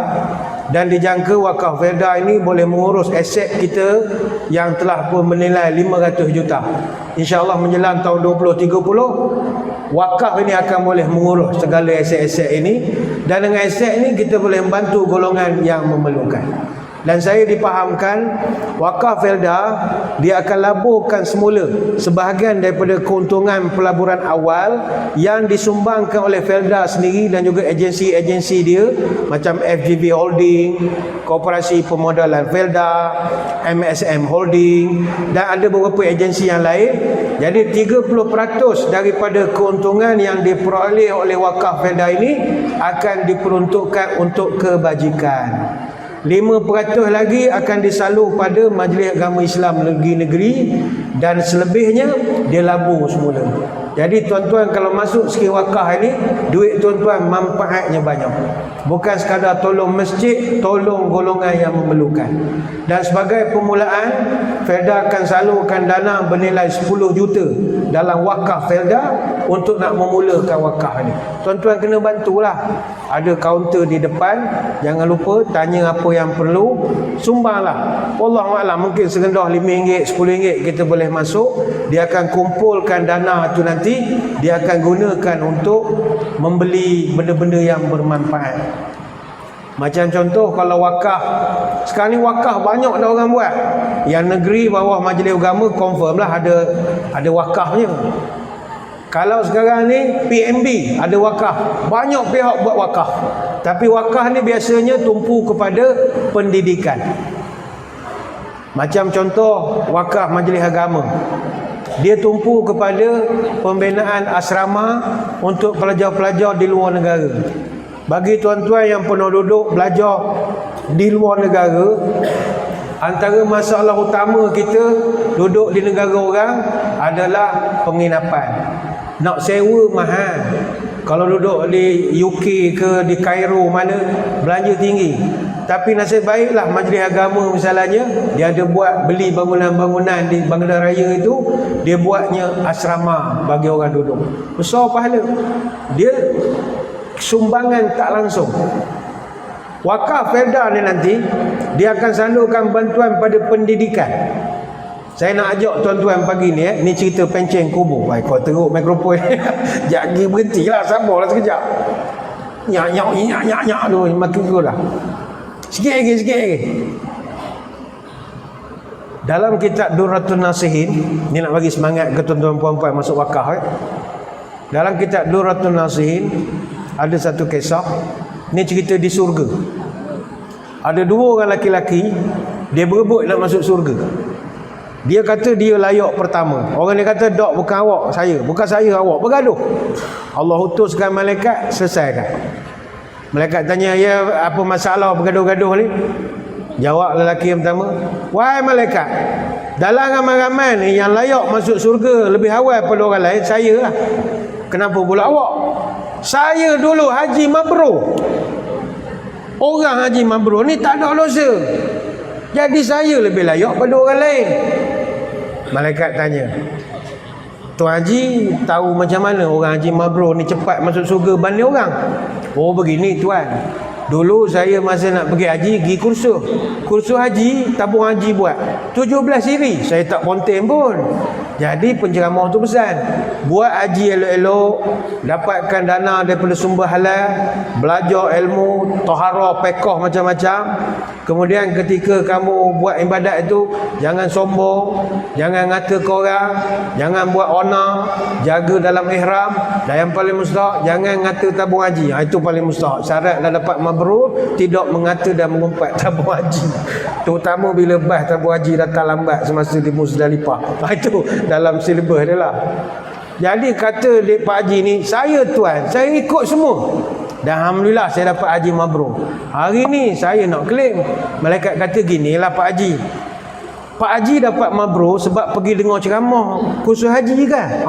dan dijangka wakaf Felda ini boleh mengurus aset kita yang telah pun bernilai 500 juta. InsyaAllah menjelang tahun 2030 wakaf ini akan boleh mengurus segala aset-aset ini, dan dengan aset ini kita boleh membantu golongan yang memerlukan. Dan saya dipahamkan wakaf Felda dia akan laburkan semula sebahagian daripada keuntungan pelaburan awal yang disumbangkan oleh Felda sendiri dan juga agensi-agensi dia macam FGV Holding, Koperasi Pemodalan Felda, MSM Holding, dan ada beberapa agensi yang lain. Jadi 30% daripada keuntungan yang diperoleh oleh wakaf Felda ini akan diperuntukkan untuk kebajikan. 5% lagi akan disalur pada Majlis Agama Islam negeri-negeri, dan selebihnya dia labur semula. Jadi tuan-tuan kalau masuk skil wakaf ini, duit tuan-tuan manfaatnya banyak. Bukan sekadar tolong masjid, tolong golongan yang memerlukan. Dan sebagai permulaan, Felda akan salurkan dana bernilai 10 juta dalam wakaf Felda untuk nak memulakan wakaf ini. Tuan-tuan kena bantulah. Ada kaunter di depan, jangan lupa tanya apa yang perlu, sumbanglah. Wallahualam, mungkin serendah RM5, RM10 kita boleh masuk. Dia akan kumpulkan dana tu nanti dia akan gunakan untuk membeli benda-benda yang bermanfaat. Macam contoh kalau wakaf, sekarang ni wakaf banyak dah orang buat. Yang negeri bawah Majlis Agama confirm lah ada wakafnya. Kalau sekarang ni PMB ada wakaf, banyak pihak buat wakaf. Tapi wakaf ni biasanya tumpu kepada pendidikan. Macam contoh wakaf Majlis Agama, dia tumpu kepada pembinaan asrama untuk pelajar-pelajar di luar negara. Bagi tuan-tuan yang pernah duduk belajar di luar negara, antara masalah utama kita duduk di negara orang adalah penginapan. Nak sewa mahal. Kalau duduk di UK ke di Cairo mana, belanja tinggi. Tapi nasib baiklah Majlis Agama misalnya, dia ada buat beli bangunan-bangunan di Bangunan Raya itu, dia buatnya asrama bagi orang duduk. Besar pahala. Dia sumbangan tak langsung. Wakaf Felda ni nanti dia akan salurkan bantuan pada pendidikan. Saya nak ajak tuan-tuan pagi ni ni cerita pencen kubur. Baik, kau teruk mikrofon. Jangan berhentilah, sabarlah sekejap. Nyak tu makin kurang. Sikit lagi. Dalam kitab Durratun Nasihin, ni nak bagi semangat ke tuan-tuan puan-puan masuk wakaf. Dalam kitab Durratun Nasihin ada satu kisah. Ni cerita di surga. Ada dua orang laki-laki, dia berebut nak masuk surga. Dia kata dia layak pertama. Orang ni kata, "Dok, bukan awak, saya. Bukan saya, awak." Bergaduh. Allah utuskan malaikat, selesaikan. Malaikat tanya, "Ya, apa masalah bergaduh-gaduh ni?" Jawab lelaki yang pertama, "Wahai malaikat, dalam ramai-ramai ni yang layak masuk surga lebih awal pada orang lain, saya lah. Kenapa pula awak? Saya dulu haji mabrur. Orang haji mabrur ni tak ada dosa. Jadi saya lebih layak pada orang lain." Malaikat tanya, "Tuan Haji tahu macam mana orang haji mabrur ni cepat masuk surga banding orang?" "Oh, begini tuan. Dulu saya masa nak pergi haji, pergi kursus haji, tabung haji buat 17 siri. Saya tak konten pun. Jadi penceramah tu pesan, buat haji elok-elok, dapatkan dana daripada sumber halal, belajar ilmu, taharah, fiqh macam-macam. Kemudian ketika kamu buat ibadat itu, jangan sombong, jangan ngata ke orang, jangan buat ona, jaga dalam ihram, dan yang paling mustahak, jangan ngata tabung haji." Itu paling mustahak. Syarat dah dapat mabrur, tidak mengata dan mengumpat tabung haji. Terutama bila bas tabung haji datang lambat semasa di Muzdalifah. Itu dalam silibus dia lah. Jadi kata Pak Haji ni, "Saya tuan, saya ikut semua. Dan alhamdulillah saya dapat haji mabrur. Hari ni saya nak claim." Malaikat kata, "Ginilah Pak Haji. Pak Haji dapat mabrur sebab pergi dengar ceramah kursus haji kan?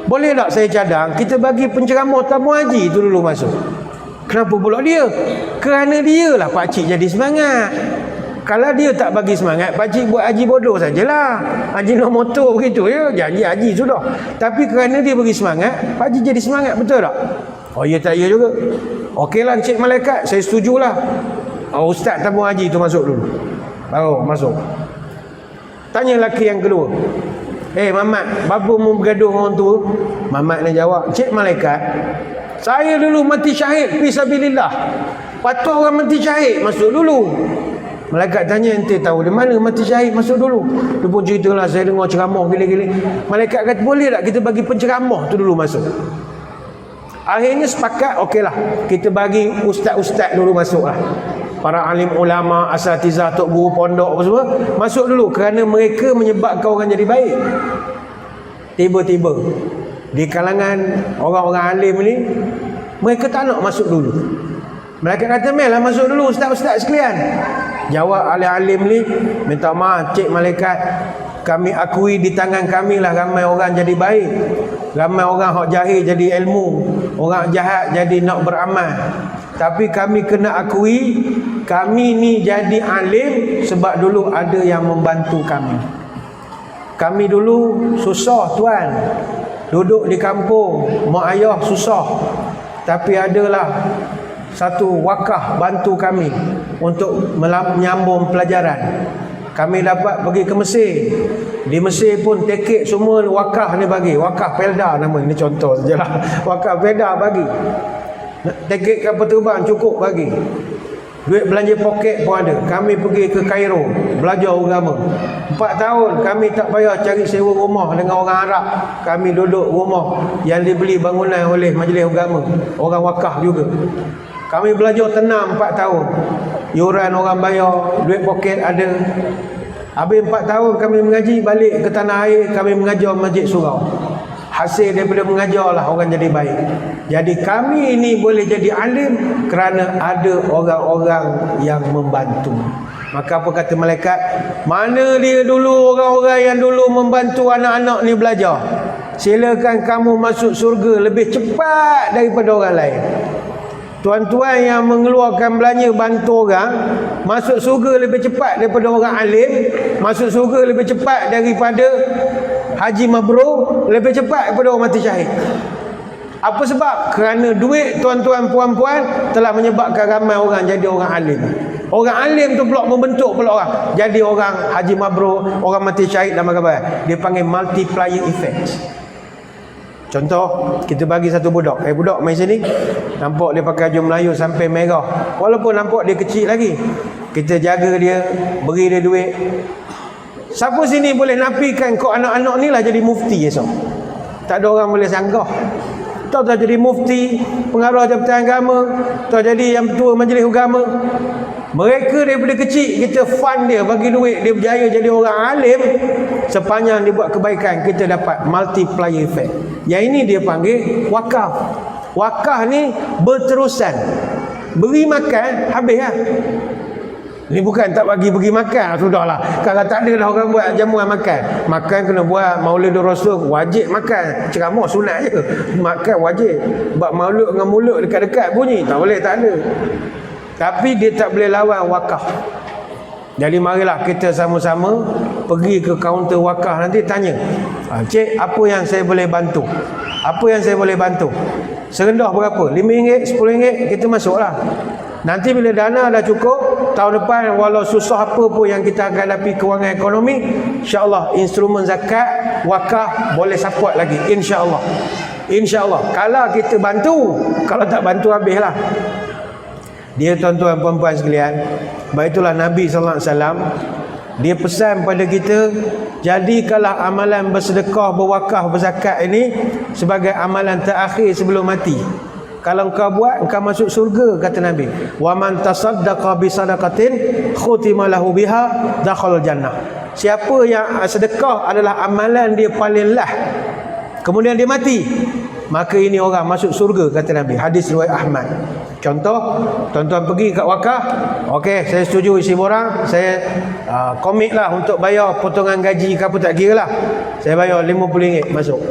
Boleh tak saya cadang kita bagi penceramah tabung haji tu dulu masuk?" Kenapa pula dia? Kerana dia lah Pak Cik jadi semangat. Kalau dia tak bagi semangat, Pak Cik buat haji bodoh sajalah. Haji nak motor begitu ya, janji haji sudah. Tapi kerana dia bagi semangat, Pak Cik jadi semangat, betul tak? "Oh ya, tak ya juga." "Okeylah Encik Malaikat, saya setujulah." Ustaz tabung haji tu masuk dulu. Baru masuk. Tanya lelaki yang kedua, Mamat, bapa mu bergaduh orang tua?" Mamat ni jawab, "Cik Malaikat, saya dulu mati syahid fisabilillah. Patut orang mati syahid masuk dulu." Malaikat tanya, "Ente tahu di mana mati syahid masuk dulu?" Dia pun ceritalah, "Saya dengar ceramah gini-gini." Malaikat kata, "Boleh tak kita bagi penceramah tu dulu masuk?" Akhirnya sepakat, okeylah, kita bagi ustaz-ustaz dulu masuk lah. Para alim ulama, asatizah, tok guru pondok apa semua masuk dulu, kerana mereka menyebabkan orang jadi baik. Tiba-tiba di kalangan orang-orang alim ni, mereka tak nak masuk dulu. Mereka kata, "Melah masuk dulu ustaz-ustaz sekalian." Jawab alim-alim ni, "Minta maaf Cik Malaikat, kami akui di tangan kami lah ramai orang jadi baik, ramai orang hak jahil jadi ilmu, orang jahat jadi nak beramal. Tapi kami kena akui, kami ni jadi alim sebab dulu ada yang membantu kami. Kami dulu susah tuan, duduk di kampung, mak ayah susah, tapi adalah satu wakaf bantu kami untuk menyambung pelajaran. Kami dapat pergi ke Mesir. Di Mesir pun tiket semua wakaf ni bagi. Wakaf Pelda nama ini contoh sajalah. Wakaf Pelda bagi. Tiket kapal terbang cukup bagi. Duit belanja poket pun ada. Kami pergi ke Cairo belajar agama. 4 tahun kami tak payah cari sewa rumah dengan orang Arab. Kami duduk rumah yang dibeli bangunan oleh majlis agama, orang wakaf juga. Kami belajar tenang 4 tahun. Yuran orang bayar, duit poket ada. Habis 4 tahun kami mengaji, balik ke tanah air, kami mengajar masjid surau. Hasil daripada mengajar lah orang jadi baik. Jadi kami ini boleh jadi alim kerana ada orang-orang yang membantu. Maka apa kata malaikat? Mana dia dulu orang-orang yang dulu membantu anak-anak ni belajar? Silakan kamu masuk surga lebih cepat daripada orang lain. Tuan-tuan yang mengeluarkan belanja bantu orang masuk surga lebih cepat daripada orang alim, masuk surga lebih cepat daripada haji mabrur, lebih cepat daripada orang mati syahid. Apa sebab? Kerana duit tuan-tuan puan-puan telah menyebabkan ramai orang jadi orang alim. Orang alim tu pula membentuk pula orang jadi orang haji mabrur, orang mati syahid dan macam-macam. Dia panggil multiplier effect. Contoh, kita bagi satu budak. Budak main sini, nampak dia pakai baju Melayu sampai merah. Walaupun nampak dia kecil lagi, kita jaga dia, beri dia duit. Siapa sini boleh nafikan kau anak-anak ni lah jadi mufti esok? Tak ada orang boleh sanggah. Tahu tak jadi mufti, pengarah Jabatan Agama, tahu jadi yang ketua majlis agama. Mereka daripada kecil kita fund dia, bagi duit, dia berjaya jadi orang alim. Sepanjang dia buat kebaikan, kita dapat multiplier effect. Yang ini dia panggil wakaf. Wakaf ni berterusan. Beri makan, habis lah. Ni bukan tak bagi pergi makan, sudahlah. Kalau tak ada dah orang buat jamuan makan. Makan kena buat Maulidul Rasul, wajib makan. Ceramah sunat je. Makan wajib. Buat maulud dengan mulut dekat-dekat bunyi, tak boleh, tak ada. Tapi dia tak boleh lawan wakaf. Jadi marilah kita sama-sama pergi ke kaunter wakaf nanti tanya, "Cik, apa yang saya boleh bantu? Apa yang saya boleh bantu?" Serendah berapa? RM5, RM10, kita masuklah. Nanti bila dana dah cukup, tahun depan walau susah apa pun yang kita akan hadapi kewangan ekonomi, insya-Allah instrumen zakat, wakaf boleh support lagi, insya-Allah. Insya-Allah. Kalau kita bantu, kalau tak bantu habislah. Dia tuan-tuan puan-puan sekalian, baitulah Nabi sallallahu alaihi wasallam, dia pesan pada kita, jadikanlah amalan bersedekah, berwakaf, berzakat ini sebagai amalan terakhir sebelum mati. Kalau engkau buat, engkau masuk surga, kata Nabi. Wa man tasaddaqa bi sadaqatin khutima lahu biha dakhala jannah. Siapa yang sedekah adalah amalan dia paling lah, kemudian dia mati, maka ini orang masuk surga, kata Nabi. Hadis riwayat Ahmad. Contoh, tuan-tuan pergi kat wakaf, okey, saya setuju isi borang, saya komit lah untuk bayar potongan gaji ke apa tak kira lah. Saya bayar RM50 masuk.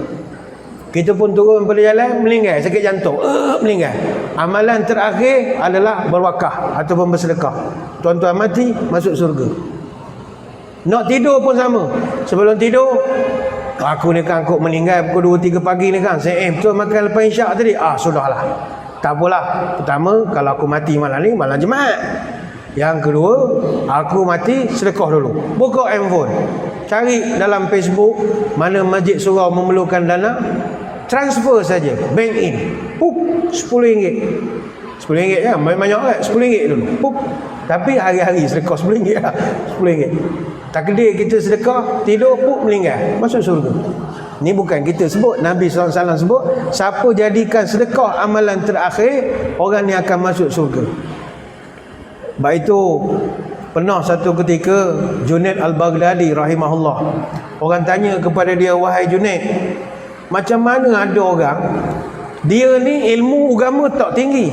Kita pun turun pada jalan, meninggal, sakit jantung, meninggal. Amalan terakhir adalah berwakaf ataupun bersedekah. Tuan-tuan mati, masuk surga. Nak tidur pun sama. Sebelum tidur, aku ni kan kok meninggal pukul 2-3 pagi ni kan, saya betul makan lepas isyak tadi. Sudahlah. Tak apalah. Pertama, kalau aku mati malam ni, malam Jumaat. Yang kedua, aku mati, sedekah dulu. Buka handphone, cari dalam Facebook mana masjid surau memerlukan dana, transfer saja, bank in, pup, RM10. RM10 kan, banyak kan, RM10 dulu, pup. Tapi hari-hari sedekah RM10 lah, RM10. Takdir kita sedekah, tidur, pup, meninggal, masuk surga. Ni bukan kita sebut, Nabi SAW sebut, siapa jadikan sedekah amalan terakhir, orang ni akan masuk surga. Baik itu, pernah satu ketika Junaid Al-Baghdadi rahimahullah, orang tanya kepada dia, "Wahai Junaid, macam mana ada orang, dia ni ilmu agama tak tinggi,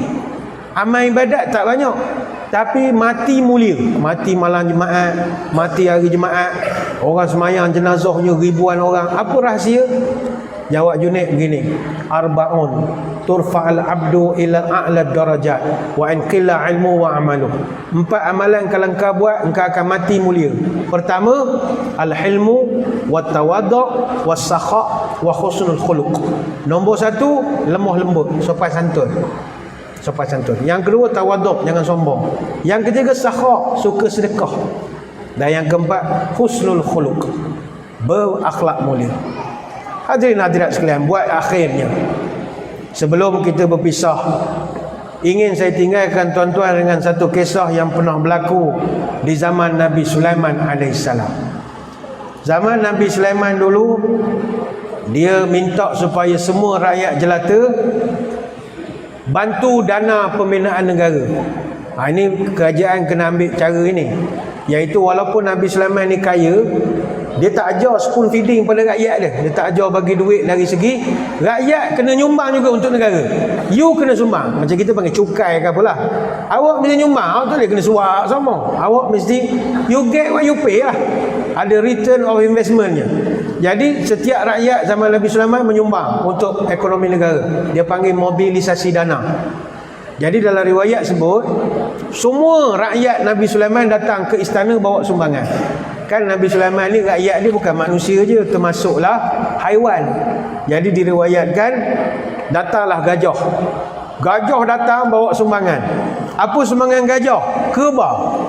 amal ibadat tak banyak, tapi mati mulia, mati malam Jumaat, mati hari Jumaat, orang semayang jenazahnya ribuan orang. Apa rahsia?" Jawab Junaid begini, "Arba'un turfa'al abdu ila a'la darajat wa in qilla ilmu wa amalu." 4 amalan kalau engkau buat, engkau akan mati mulia. Pertama, al-hilmu wat tawaddu' was sakha wa husnul khuluq. Nombor 1, lemah lembut, sopan santun. Sopan santun. Yang kedua, tawaddu', jangan sombong. Yang ketiga, sakha, suka sedekah. Dan yang keempat, husnul khuluq, berakhlak mulia. Hadirin hadirat sekalian, buat akhirnya, sebelum kita berpisah, ingin saya tinggalkan tuan-tuan dengan satu kisah yang pernah berlaku di zaman Nabi Sulaiman AS. Zaman Nabi Sulaiman dulu, dia minta supaya semua rakyat jelata bantu dana pembinaan negara. Ini kerajaan kena ambil cara ini, iaitu walaupun Nabi Sulaiman ni kaya, dia tak ajar spoon feeding pada rakyat dia. Dia tak ajar bagi duit dari segi rakyat kena nyumbang juga untuk negara. You kena sumbang. Macam kita panggil cukai ke apalah. Awak mesti nyumbang. Awak tak boleh kena suap sama. Awak mesti you get what you pay lah. Ada return of investmentnya. Jadi setiap rakyat zaman Nabi Sulaiman menyumbang untuk ekonomi negara. Dia panggil mobilisasi dana. Jadi dalam riwayat sebut, semua rakyat Nabi Sulaiman datang ke istana bawa sumbangan. Kan Nabi Sulaiman ni rakyat dia bukan manusia je, termasuklah haiwan. Jadi diriwayatkan datanglah gajah. Gajah datang bawa sumbangan. Apa sumbangan gajah? Kerbau.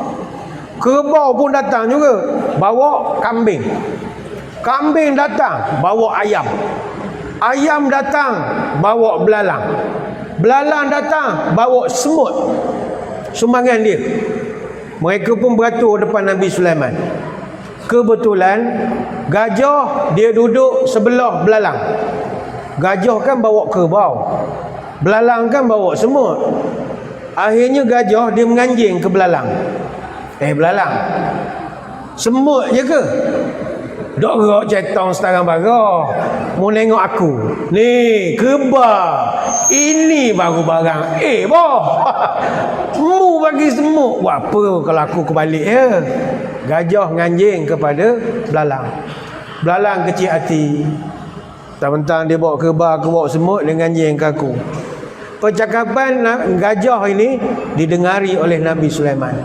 Kerbau pun datang juga bawa kambing. Kambing datang bawa ayam. Ayam datang bawa belalang. Belalang datang bawa semut. Sumbangan dia. Mereka pun beratur depan Nabi Sulaiman. Kebetulan gajah dia duduk sebelah belalang. Gajah kan bawa kerbau, belalang kan bawa semut. Akhirnya gajah dia menganjing ke belalang. Belalang, semut je ke? Dok gerak cetong setengah barah. Mau nengok aku. Ni, kerbau. Ini baru barang. Boh. Mu bagi semut. Buat apa kalau aku kebalik ya? Gajah nganjing kepada belalang. Belalang kecil hati. Mentang-mentang dia bawa kerbau, aku bawa semut, dia nganjing ke aku. Percakapan gajah ini didengari oleh Nabi Sulaiman.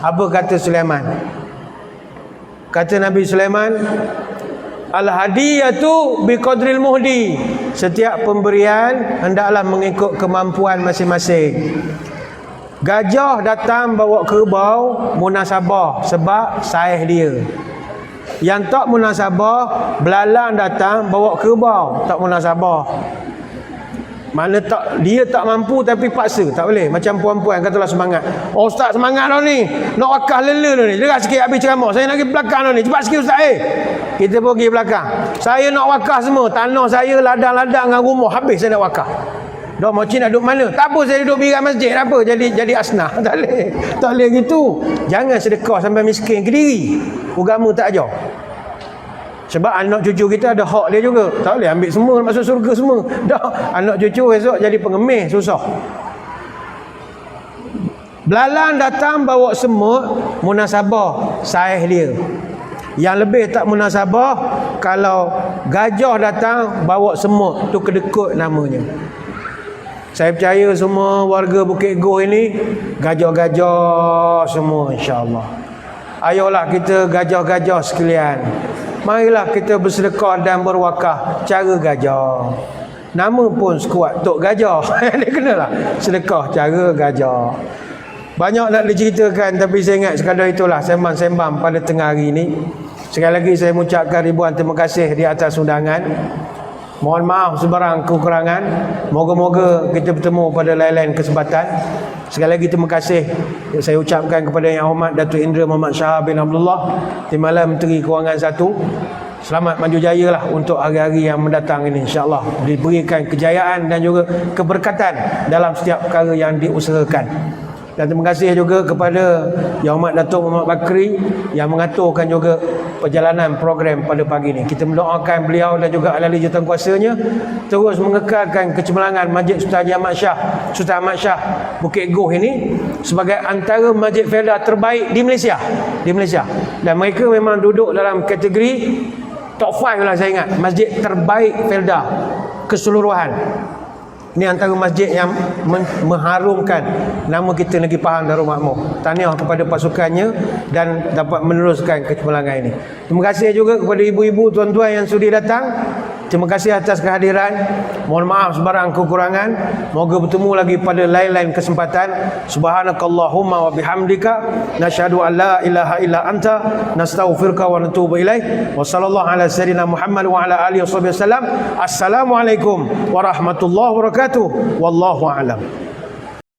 Apa kata Sulaiman? Kata Nabi Sulaiman, al-hadiyatu biqadril muhdi. Setiap pemberian hendaklah mengikut kemampuan masing-masing. Gajah datang bawa kerbau munasabah sebab saiz dia. Yang tak munasabah, belalang datang bawa kerbau, tak munasabah. Mana tak, dia tak mampu tapi paksa, tak boleh. Macam puan-puan katalah semangat. Oh ustaz semangat dah ni, nak wakah lela dah ni. Dekat sikit habis ceramah. Saya nak pergi belakang dah ni. Cepat sikit ustaz kita pergi belakang. Saya nak wakah semua. Tanah saya ladang-ladang dengan rumah habis saya nak wakah. Dah macam nak duduk mana? Tak apa saya duduk birak masjid. Apa? Jadi asnah. Tak boleh. Tak boleh gitu. Jangan sedekah sampai miskin ke diri. Agama tak ajar. Sebab anak cucu kita ada hak dia juga. Tak boleh ambil semua masuk surga semua. Dah anak cucu esok jadi pengemis susah. Belalang datang bawa semut munasabah saiz dia. Yang lebih tak munasabah kalau gajah datang bawa semut, tu kedekut namanya. Saya percaya semua warga Bukit Goh ini gajah-gajah semua insya-Allah. Ayolah kita gajah-gajah sekalian. Marilah kita bersedekah dan berwakaf cara gajah. Nama pun sekuat Tok Gajah. Dia kenalah sedekah cara gajah. Banyak nak diceritakan tapi saya ingat sekadar itulah sembang-sembang pada tengah hari ini. Sekali lagi saya mengucapkan ribuan terima kasih di atas undangan. Mohon maaf sebarang kekurangan. Moga-moga kita bertemu pada lain-lain kesempatan. Sekali lagi terima kasih saya ucapkan kepada Yang Hormat Datuk Indra Muhammad Shah bin Abdullah, Timbalan Menteri Kewangan 1. Selamat maju jaya lah untuk hari-hari yang mendatang ini, insya-Allah diberikan kejayaan dan juga keberkatan dalam setiap perkara yang diusahakan. Dan terima kasih juga kepada Yang Hormat Datuk Muhammad Bakri yang mengaturkan juga perjalanan program pada pagi ini. Kita mendoakan beliau dan juga ahli jurukuasanya terus mengekalkan kecemerlangan Masjid Sultan Ahmad Shah Bukit Goh ini sebagai antara masjid Felda terbaik di Malaysia. Dan mereka memang duduk dalam kategori top 5 lah saya ingat, masjid terbaik Felda keseluruhan. Ini antara masjid yang mengharumkan nama kita Negeri Pahang Darul Makmur. Tahniah kepada pasukannya dan dapat meneruskan kecemerlangan ini. Terima kasih juga kepada ibu-ibu, tuan-tuan yang sudi datang. Terima kasih atas kehadiran. Mohon maaf sebarang kekurangan. Moga bertemu lagi pada lain-lain kesempatan. Subhanakallahumma wa bihamdika nasyhadu an la ilaha illa anta nastaghfiruka wa natubu ilaik. Wa sallallahu ala sayyidina Muhammad wa ala alihi wasallam. Assalamualaikum warahmatullahi wabarakatuh. Wallahu a'lam.